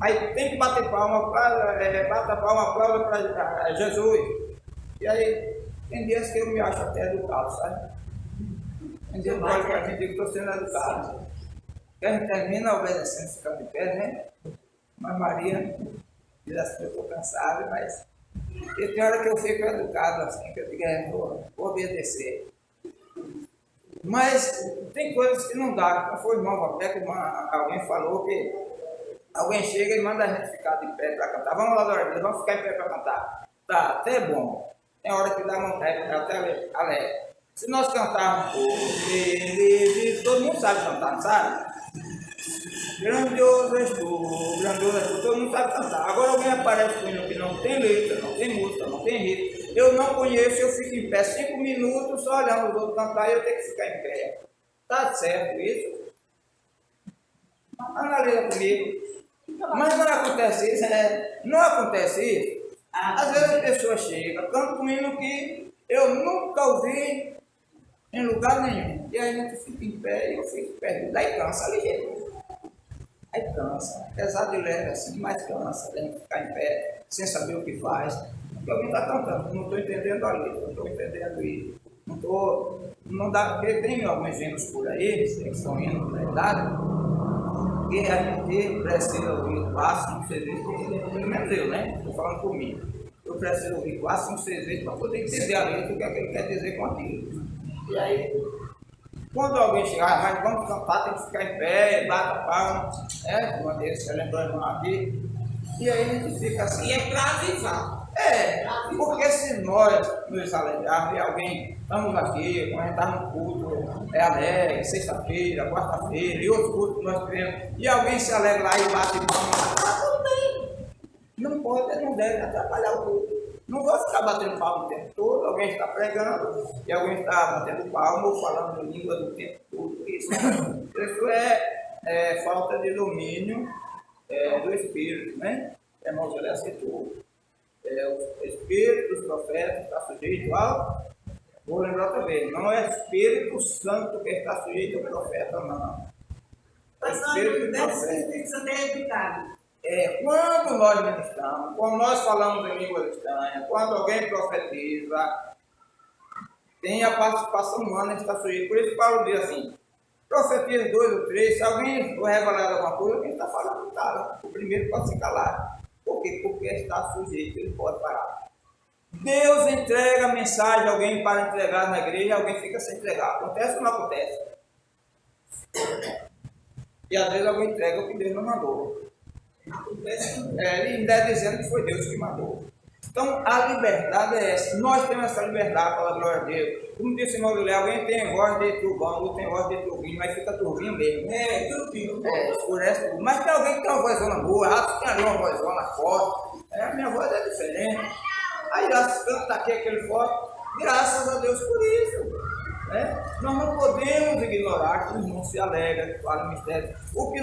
Speaker 5: Aí tem que bater palma, bata palma, aplauda para Jesus. E aí, tem dias que eu me acho até educado, sabe? Tem dias que eu olho para quem diz que estou sendo educado. Que a gente termina obedecendo, ficar de pé, né? Mas Maria diz assim, eu estou cansado, mas tem hora que eu fico educado assim, que eu digo, vou obedecer. Mas tem coisas que não dá. Como foi o irmão Valdeco, alguém falou que alguém chega e manda a gente ficar de pé para cantar. Vamos lá, Dora, vamos ficar em pé para cantar. Tá, até bom. Tem hora que dá vontade, até alegre. Se nós cantarmos, todo mundo sabe cantar, sabe? Grandioso és tu, grandioso és tu, todo mundo sabe cantar. Agora alguém aparece com ele que não tem letra, não tem música, não tem ritmo. Eu não conheço, eu fico em pé 5 minutos só olhando os outros cantar e eu tenho que ficar em pé. Tá certo isso? Analisa comigo. Mas não acontece isso, né? Não acontece isso. Às vezes a pessoa chega, canta um hino que eu nunca ouvi em lugar nenhum. E aí a gente fica em pé e eu fico perdido. Aí cansa ligeiro. Aí cansa. Apesar de leve assim, mas cansa. Tem que ficar em pé, sem saber o que faz. Porque alguém está cantando, não estou entendendo a letra, não estou entendendo isso. Não dá, porque tem alguns hinos por aí, que são hinos da idade, que a gente precisa ouvir 4, 5, 6 vezes, pelo menos eu, né? Estou falando por mim. Eu preciso ouvir 4, 5, 6 vezes para poder entender a letra, o que é que ele quer dizer com aquilo. E aí, quando alguém chegar, mas vamos cantar, tem que ficar em pé, bata a palma, como a deles, que lembrou irmão aqui, e aí a gente fica assim.
Speaker 2: E é para avivar.
Speaker 5: Porque se nós nos alegrarmos e alguém, estamos aqui, quando a gente está no culto, alegre, sexta-feira, quarta-feira, e outro culto que nós tivemos, e alguém se alegra lá e bate palma, tudo bem. Não pode, não deve atrapalhar o culto. Não vou ficar batendo palma o tempo todo, alguém está pregando, e alguém está batendo palma ou falando língua do tempo todo. Isso é falta de domínio do Espírito, né? Irmão José citou. O Espírito dos profetas está sujeito ao... Vou lembrar também, não é Espírito Santo que está sujeito ao profeta, não.
Speaker 3: Mas
Speaker 5: Espírito
Speaker 3: não deve ser educado.
Speaker 5: Quando nós ministramos, quando nós falamos em língua estranha, quando alguém profetiza, tem a participação humana que está sujeito. Por isso Paulo diz assim, profetiza 2 ou 3, se alguém for revelar alguma coisa, quem está falando está. O primeiro pode se calar. Por quê? Porque está sujeito, ele pode parar. Deus entrega a mensagem a alguém para entregar na igreja, alguém fica sem entregar. Acontece ou não acontece? E às vezes alguém entrega o que Deus não mandou. Ele ainda é dizendo que foi Deus que mandou. Então a liberdade é essa. Nós temos essa liberdade, pela glória de Deus. Como disse o irmão Guilherme, alguém tem voz de trovão, outro tem voz de turvinho, mas fica turvinho mesmo. Turvinho. Escurece tudo. Mas tem alguém que tem uma vozona boa, tem ali uma vozona forte. A minha voz é diferente. Aí nós canta aqui aquele forte. Graças a Deus por isso. Nós não podemos ignorar que os irmãos se alegram, que falam mistério. O que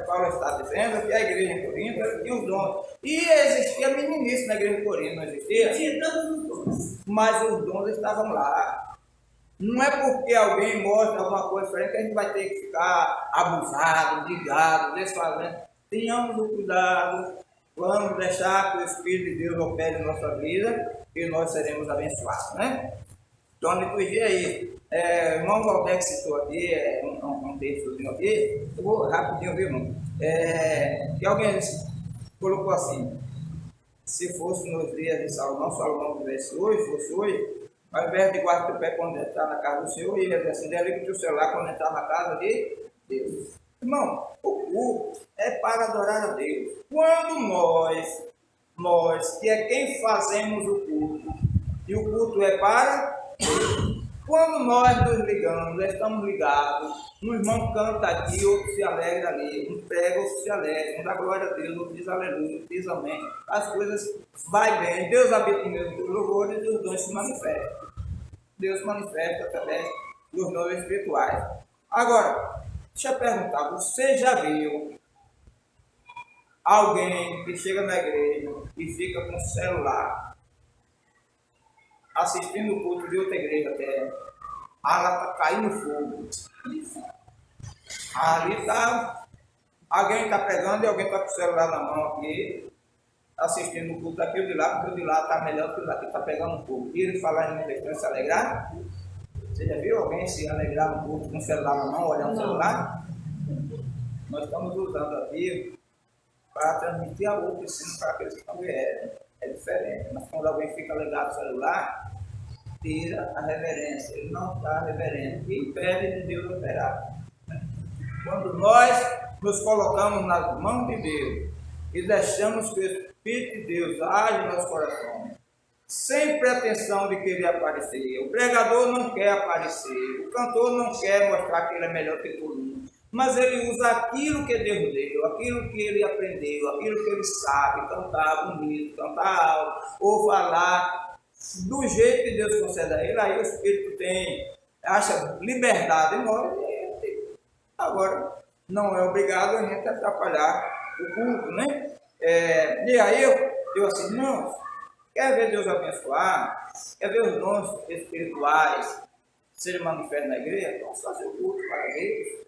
Speaker 5: Paulo está dizendo é que a igreja em Corinto tinha os dons. E existia meninice na igreja de Corinto, não existia?
Speaker 2: Tinha todos os dons.
Speaker 5: Mas os dons estavam lá. Não é porque alguém mostra alguma coisa diferente que a gente vai ter que ficar abusado, brigado, desfazendo. Tenhamos o cuidado, vamos deixar que o Espírito de Deus opere em nossa vida e nós seremos abençoados, né? Então, a liturgia aí, o irmão Valdec citou aqui, um textozinho aqui, eu vou rapidinho ver um. Que alguém colocou assim: se fosse nos dias de Salomão tivesse hoje, fosse hoje, ao invés de guardar o pé quando entrar na casa do Senhor, ia dizer assim: desliga o teu celular quando entrar na casa de Deus. Irmão, o culto é para adorar a Deus. Quando nós, que é quem fazemos o culto, e o culto é para. Quando nós nos ligamos, estamos ligados, um irmão canta aqui, outro se alegra ali, um prega, outro se alegra, um dá glória a Deus, outro diz aleluia, outro diz amém. As coisas vai bem, Deus habita no meio dos louvores e os dons se manifestam. Deus se manifesta através dos dons espirituais. Agora, deixa eu perguntar, você já viu alguém que chega na igreja e fica com o celular assistindo o culto de outra igreja até, ela está caindo fogo. Ali está, alguém está pegando e alguém está com o celular na mão aqui, assistindo o culto daquele de lá, porque o de lá está melhor do que o daqui está pegando fogo. E ele falar em questão de se alegrar? Você já viu alguém se alegrar no culto com o celular na mão, olhando o celular? Nós estamos usando aqui para transmitir a outro ensino para aqueles que não vieram. É diferente, mas quando alguém fica ligado no celular, tira a reverência, ele não está reverente, e impede de Deus operar. Quando nós nos colocamos nas mãos de Deus e deixamos que o Espírito de Deus age no nosso coração, sem pretensão de querer aparecer, o pregador não quer aparecer, o cantor não quer mostrar que ele é melhor que todo mundo, mas ele usa aquilo que Deus deu, aquilo que ele aprendeu, aquilo que ele sabe, cantar bonito, cantar alto, ou falar do jeito que Deus concede a ele. Aí o Espírito acha liberdade em nós. Agora, não é obrigado a gente atrapalhar o culto, né? E aí eu assim, irmãos, quer ver Deus abençoar? Quer ver os dons espirituais serem manifestos na igreja? Então, fazer o culto para Deus.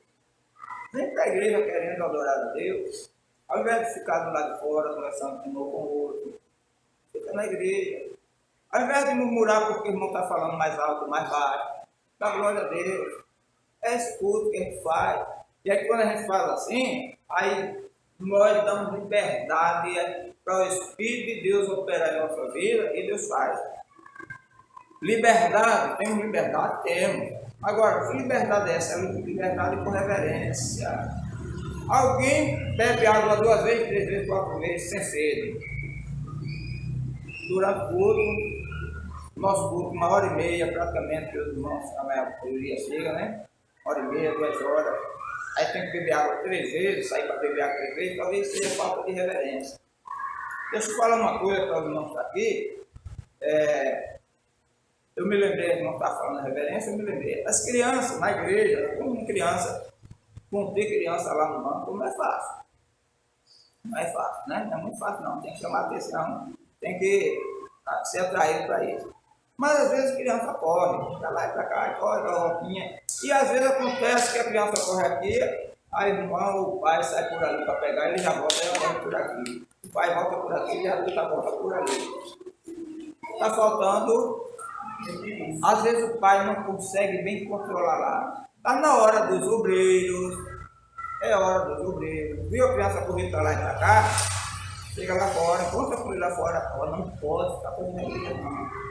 Speaker 5: Vem para a igreja querendo adorar a Deus, ao invés de ficar do lado de fora, conversando com um ou com o outro, fica na igreja. Ao invés de murmurar porque o irmão está falando mais alto, mais baixo, dá glória a Deus. É esse culto que a gente faz. E aí quando a gente faz assim, aí nós damos liberdade para o Espírito de Deus operar em nossa vida, e Deus faz. Liberdade, temos liberdade? Temos. Agora, que liberdade é essa? É liberdade com reverência. Alguém bebe água 2 vezes, 3 vezes, 4 vezes, sem sede. Durante o culto, nosso culto, 1h30, praticamente, que os irmãos, a maioria chega, né? 1h30, 2 horas. Aí tem que beber água 3 vezes, sair para beber água 3 vezes, talvez seja falta de reverência. Deixa eu falar uma coisa para os irmãos que estão aqui. Eu me lembrei, não está falando reverência, eu me lembrei. As crianças na igreja, como criança, conter criança lá no banco, não é fácil. Não é fácil, né? Não é muito fácil não, tem que chamar atenção, tem que ser atraído para isso. Mas às vezes a criança corre, para lá e para cá, corre com a roupinha. E às vezes acontece que a criança corre aqui, aí o irmão, o pai sai por ali para pegar, ele já volta, ela volta por aqui. O pai volta por aqui, e a adulta volta por ali. Está faltando. Às vezes o pai não consegue bem controlar lá. Está na hora dos obreiros. É hora dos obreiros. Viu a criança correr para lá e para cá? chega lá fora, enquanto a família lá fora, não pode ficar fazendo aquilo, não.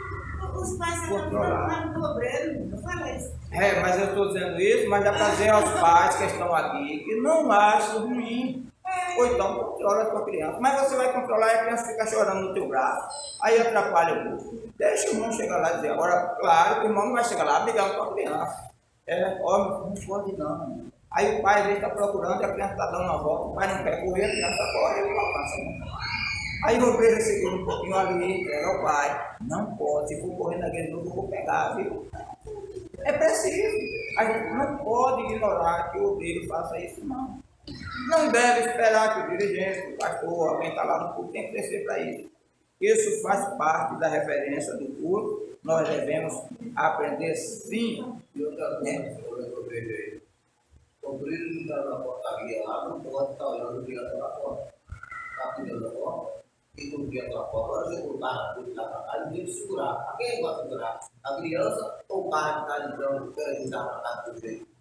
Speaker 3: Os pais estão falando do obreiro, eu falei isso.
Speaker 5: Mas eu estou dizendo isso, mas dá para dizer aos pais que estão aqui que não acham ruim. Ou então controla a tua criança. Mas você vai controlar e a criança fica chorando no teu braço. Aí atrapalha o grupo. Deixa o irmão chegar lá e dizer. Agora, claro que o irmão não vai chegar lá brigando com a criança. Ó, não pode não. Aí o pai às vezes está procurando e a criança está dando uma volta. O pai não quer correr, a criança corre, ele não alcança nunca. Aí o obreiro segura um pouquinho ali, entrega ao pai. Não pode, se for correr naquele grupo, eu vou pegar, viu? É preciso. A gente não pode ignorar que o obreiro faça isso, não. Não deve esperar que o dirigente, o pastor, alguém está lá no culto, tem que crescer para isso. Isso faz parte da referência do culto. Nós devemos aprender sim.
Speaker 6: E outra coisa, eu vejo aí. O obreiro que está na portaria lá não pode estar olhando o criança lá fora. Está cuidando da porta. E quando o criança lá fora, agora você botar na frente lá para cá, ele tem que segurar. A quem vai segurar? A criança ou o pai que está entrando, querendo entrar para cá do jeito?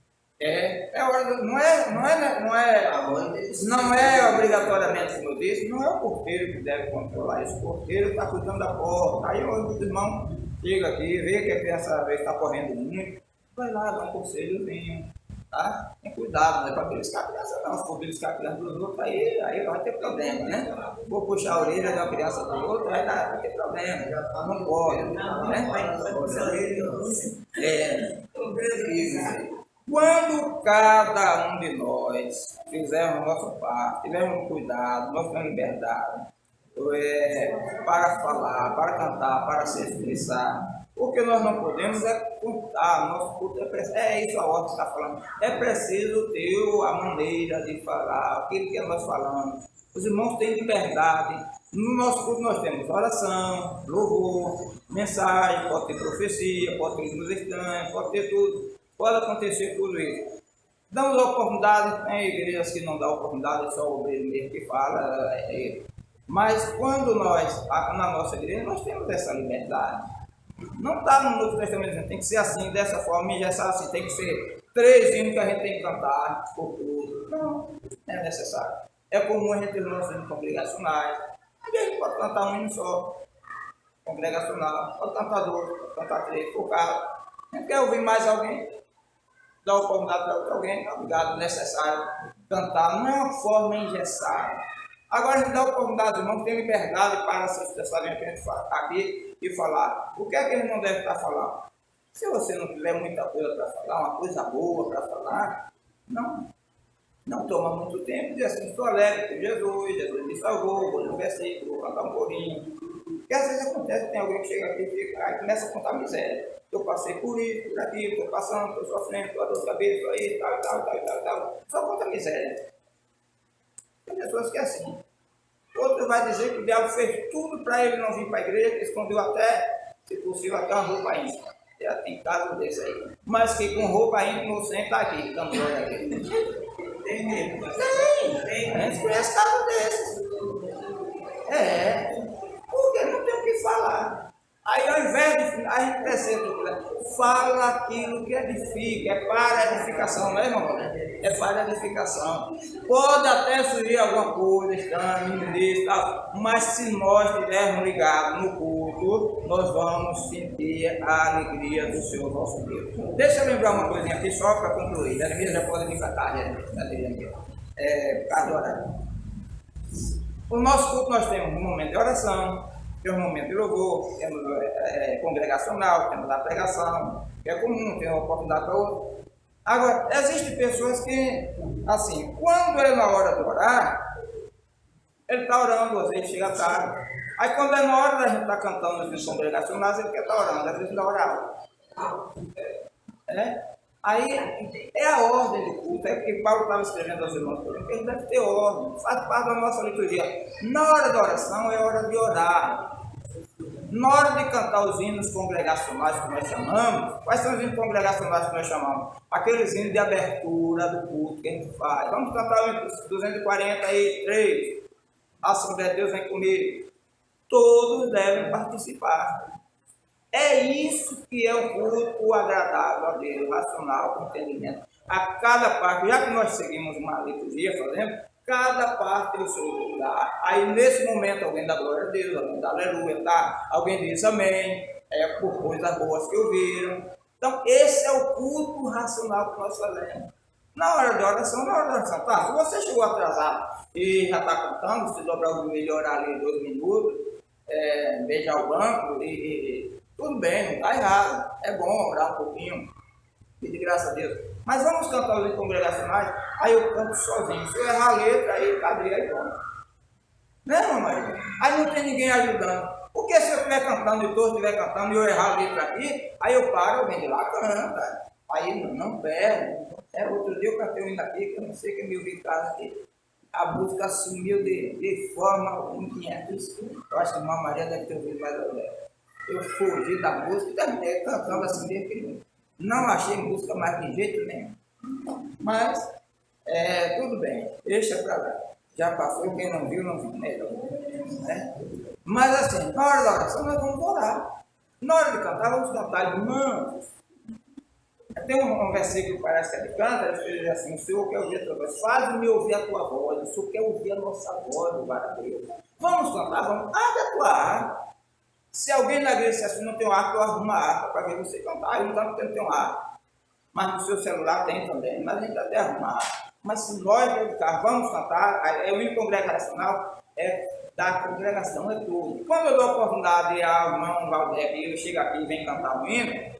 Speaker 5: Não é obrigatoriamente, como eu disse, não é o porteiro que deve controlar isso. O porteiro está cuidando da porta. Aí o irmão chega aqui, vê que a criança está correndo muito, vai lá, dá um conselhozinho, tá? Tem cuidado, não é para beliscar a criança não. Se for beliscar a criança dos outros, aí vai ter problema, né? Vou puxar a orelha da criança do outro, vai ter problema. Não pode, né? Quando cada um de nós fizermos a nossa parte, tivermos cuidado, nós temos liberdade para falar, para cantar, para se expressar, o que nós não podemos é contar, nosso culto é isso a ordem está falando, é preciso ter a maneira de falar, aquilo que nós falamos. Os irmãos têm liberdade. No nosso culto nós temos oração, louvor, mensagem, pode ter profecia, pode ter línguas estranhas, pode ter tudo. Pode acontecer tudo isso. Damos oportunidade, tem igrejas que não dão oportunidade, só o obreiro mesmo que fala. Mas quando nós, na nossa igreja, nós temos essa liberdade. Não está no Novo Testamento dizendo tem que ser assim, dessa forma, e já está assim, tem que ser 3 hinos que a gente tem que cantar por tudo. Não é necessário. É comum a gente ter os nossos hinos congregacionais. A gente pode cantar um hino só, congregacional, pode cantar 2, pode cantar 3, por caso. A gente quer ouvir mais alguém, dá oportunidade para alguém, obrigado, necessário cantar, não é uma forma engessada. Agora a gente dá oportunidade, irmão, tem liberdade para se expressarem aqui e falar. O que é que ele não deve estar falando? Se você não tiver muita coisa para falar, uma coisa boa para falar, não toma muito tempo, diz assim, estou alegre com Jesus me salvou, vou ler um versículo, vou cantar um corinho. Porque às vezes acontece, tem alguém que chega aqui e começa a contar miséria. Eu passei por isso, por aquilo, estou passando, estou sofrendo, estou dor de cabeça, aí, tal. Só conta miséria. Tem pessoas que é assim. Outro vai dizer que o diabo fez tudo para ele não vir para a igreja, que escondeu até, se possível, até uma roupa íntima. Já tem caso desse aí. Mas que com roupa íntima você está aqui, dando glória aqui. Tem mesmo. Tem. A gente conhece caso desses. Porque não tem o que falar. Aí ao invés de a gente percebe, fala aquilo que edifica, é para edificação, não é, irmão? É para edificação. Pode até surgir alguma coisa, estranha, ministro, tal, mas se nós estivermos ligados no culto, nós vamos sentir a alegria do Senhor nosso Deus. Deixa eu lembrar uma coisinha aqui só para concluir. Jeremias já pode vir para tarde, por causa do horário. O nosso culto nós temos um momento de oração, temos um momento de louvor, temos congregacional, temos a pregação, que é comum, tem uma oportunidade para outra. Agora, existem pessoas que, assim, quando é na hora de orar, ele está orando, às vezes chega tarde. Aí quando é na hora da gente estar cantando nos congregacionais, ele quer estar orando, às vezes não orar. Aí é a ordem de culto, é porque Paulo estava escrevendo aos irmãos, porque ele deve ter ordem, faz parte da nossa liturgia. Na hora da oração é hora de orar. Na hora de cantar os hinos congregacionais que nós chamamos, quais são os hinos congregacionais que nós chamamos? Aqueles hinos de abertura do culto que a gente faz. Vamos cantar o hino 243. A Assembleia de Deus vem comigo. Todos devem participar. É isso que é o culto agradável a Deus, racional, com entendimento. A cada parte, já que nós seguimos uma liturgia fazendo, Cada parte tem o seu lugar. Aí nesse momento alguém dá glória a Deus, alguém dá aleluia, tá? Alguém diz amém, por coisas boas que ouviram. Então esse é o culto racional que nós fazemos. Na hora de oração, tá? Se você chegou atrasado e já está cantando, se dobrar o joelho e orar ali 2 minutos, beijar o banco, tudo bem, não está errado. É bom orar um pouquinho, pedir graças a Deus. Mas vamos cantar os congregacionais, aí eu canto sozinho. Se eu errar a letra, aí cadê? Aí pronto. Né, mamãe? Aí não tem ninguém ajudando. Porque se eu estiver cantando e todos estiver cantando e eu errar a letra aqui, aí eu paro, eu venho de lá, canta. Aí não perde. Outro dia eu cantei um hino aqui, que eu não sei quem me ouviu em casa aqui. A música sumiu de forma inquieta. Eu acho que a irmã Maria deve ter ouvido mais ou menos. Eu fugi da música e terminei cantando assim desde que não achei música mais de jeito nenhum. Mas, tudo bem, deixa pra lá. Já passou, quem não viu, melhor. Né? Mas assim, na hora da oração nós vamos orar. Na hora de cantar, vamos cantar, irmãos. Tem um versículo que parece que ele canta, ele diz assim: o Senhor quer ouvir a tua voz, faz-me ouvir a tua voz, o Senhor quer ouvir a nossa voz, para Deus. Vamos cantar, vamos, abre a tua harpa. Se alguém na igreja disser assim, não tem uma harpa, eu arrumo uma harpa para ver você cantar. Eu não estou tentando ter uma harpa, mas no seu celular tem também, mas a gente até arrumar. Mas se nós dedicar, vamos cantar, o hino congregacional da congregação é tudo. Quando eu dou a oportunidade ao irmão Valdez, eu chego aqui e vem cantar o hino,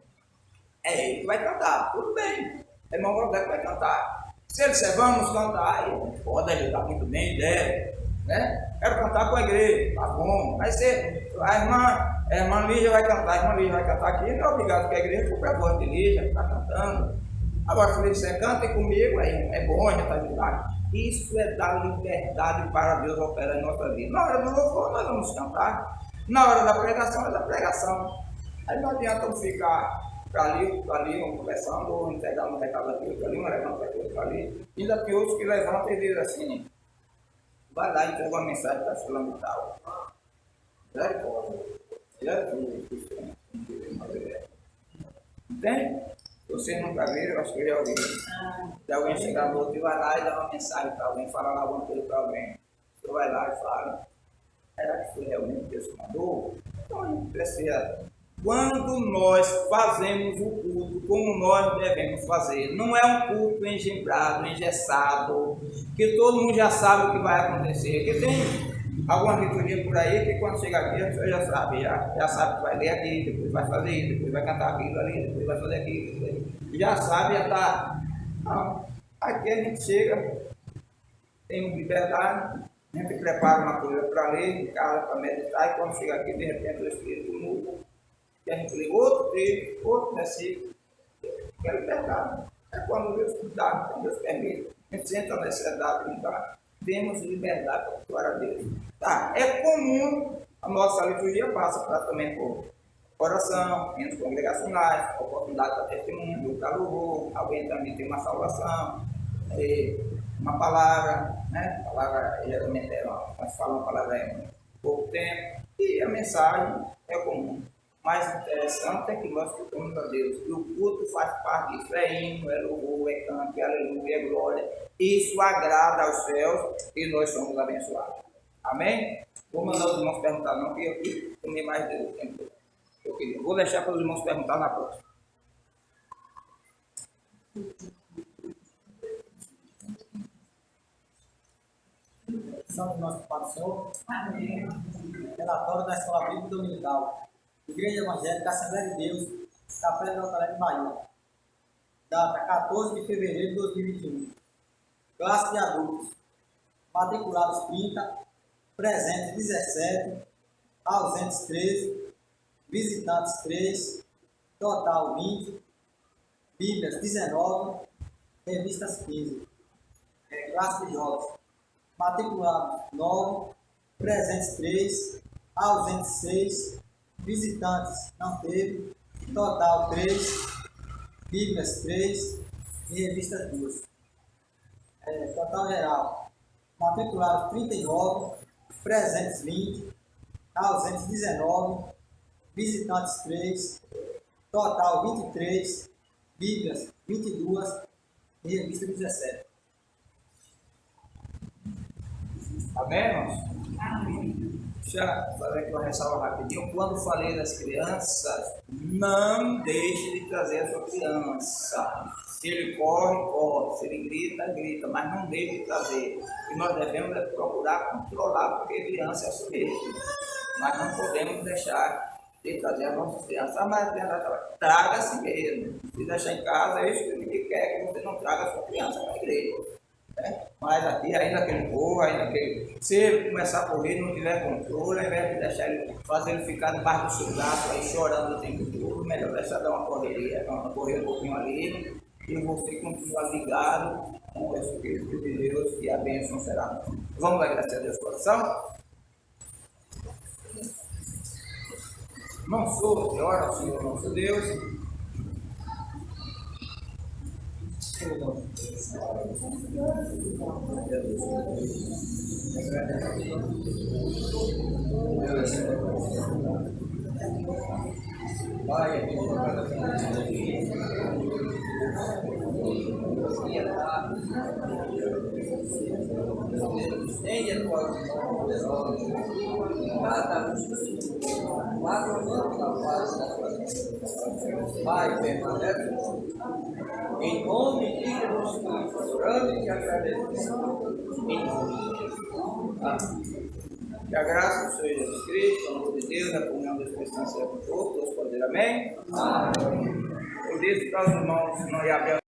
Speaker 5: ele que vai cantar, tudo bem. É irmão Valdez que vai cantar. Se ele disser, vamos cantar, ele pode ajudar muito bem, deve, né? Quero cantar com a igreja, tá bom. Mas se a irmã Lígia vai cantar, aqui, não é obrigado que a igreja for para a voz de Lígia, está cantando. Agora, se ele disser, cantem comigo, aí é bom a gente ajudar. Isso é dar liberdade para Deus operar em nossa vida. Na hora do louvor, nós vamos cantar. Na hora da pregação, é da pregação. Aí não adianta eu ficar ali, vamos conversando, ou entregar um recado aqui, outro ali, um levanta aqui, outro ali. Ainda tem outros que levantam e dizem assim, vai lá e entrega uma mensagem para fulano e tal. Entende? Vocês nunca viram, eu acho que eu já ouvi. Se alguém chegar no outro e vai lá e dá uma mensagem para alguém, fala lá alguma coisa para alguém. Você vai lá e fala, será que foi realmente Deus que mandou? Então a gente precisa. Quando nós fazemos o culto como nós devemos fazer, não é um culto engembrado, engessado, que todo mundo já sabe o que vai acontecer. Porque tem alguma liturgia por aí que quando chega aqui a pessoa já sabe, já sabe que vai ler aqui, depois vai fazer isso, depois vai cantar aquilo ali, depois vai fazer aquilo, já sabe, já está. Não, aqui a gente chega, tem liberdade, a gente prepara uma coisa para ler, em casa para meditar, e quando chega aqui, de repente o Espírito muda. E a gente lê outro texto, outro versículo, que é liberdade. É quando Deus dá, quando Deus permite. A gente senta nessa idade de mudar. Temos liberdade para atuar a Deus. Tá, é comum, a nossa liturgia passa praticamente por oração, hinos congregacionais, oportunidade para testemunho, do louvor, alguém também tem uma salvação, uma palavra, né? A palavra geralmente nós falamos uma palavra em pouco tempo, e a mensagem é comum. Mais interessante é que nós cultuamos a Deus. E o culto faz parte disso. É hino, é louvor, é canto, é aleluia, é glória. Isso agrada aos céus e nós somos abençoados. Amém? Vou mandar os irmãos perguntar, não, que eu aqui tomei mais do tempo. Eu queria. Vou deixar para os irmãos perguntar na próxima.
Speaker 7: Salve nosso Pai do Senhor. Amém. Relatório da Escola Bíblica Dominical. Igreja Evangélica Assembleia de Deus, Capela do Altaré de Bahia. Data 14 de fevereiro de 2021. Classe de adultos. Matriculados 30, presentes 17, ausentes 13, visitantes 3, total 20, Bíblias 19, revistas 15. Classe de jovens. Matriculados 9, presentes 3, ausentes 6, visitantes não teve, total 3, Bíblias 3 e revistas 2. Total geral, matriculados 39, presentes 20, ausentes 19, visitantes 3, total 23, Bíblias 22 e revista 17.
Speaker 5: Amém, irmãos? Deixa eu fazer aqui uma ressalva rapidinho. Quando falei das crianças, não deixe de trazer a sua criança. Se ele corre, corre. Se ele grita, grita. Mas não deixe de trazer. E nós devemos procurar controlar, porque criança é assim mesmo. Mas não podemos deixar de trazer as nossas crianças. Ah, mas traga a si mesmo. Se deixar em casa, é isso que ele quer, que você não traga a sua criança para a igreja. Né? Mas aqui, ainda que ele corra, ainda que ele, se ele começar a correr e não tiver controle, ao invés de deixar ele, fazer ele ficar debaixo do seu braço, aí chorando o tempo todo, melhor deixar dar uma correria, correr um pouquinho ali, e você continua ligado com o Espírito de Deus, e a bênção será. Vamos agradecer a Deus coração? Não sou, ora ao Senhor nosso Deus. Pai, estende a tua mão poderosa, guarda o nome da face da tua vida. Pai, permanece em nome de Jesus Cristo, orando e te agradecendo. Em nome de Jesus. Amém. Que a graça do Senhor Jesus Cristo, o amor de Deus, a comunhão do Espírito Santo seja com todos, todos poder. Amém? Amém. Eu disse para os irmãos, se não ia abrir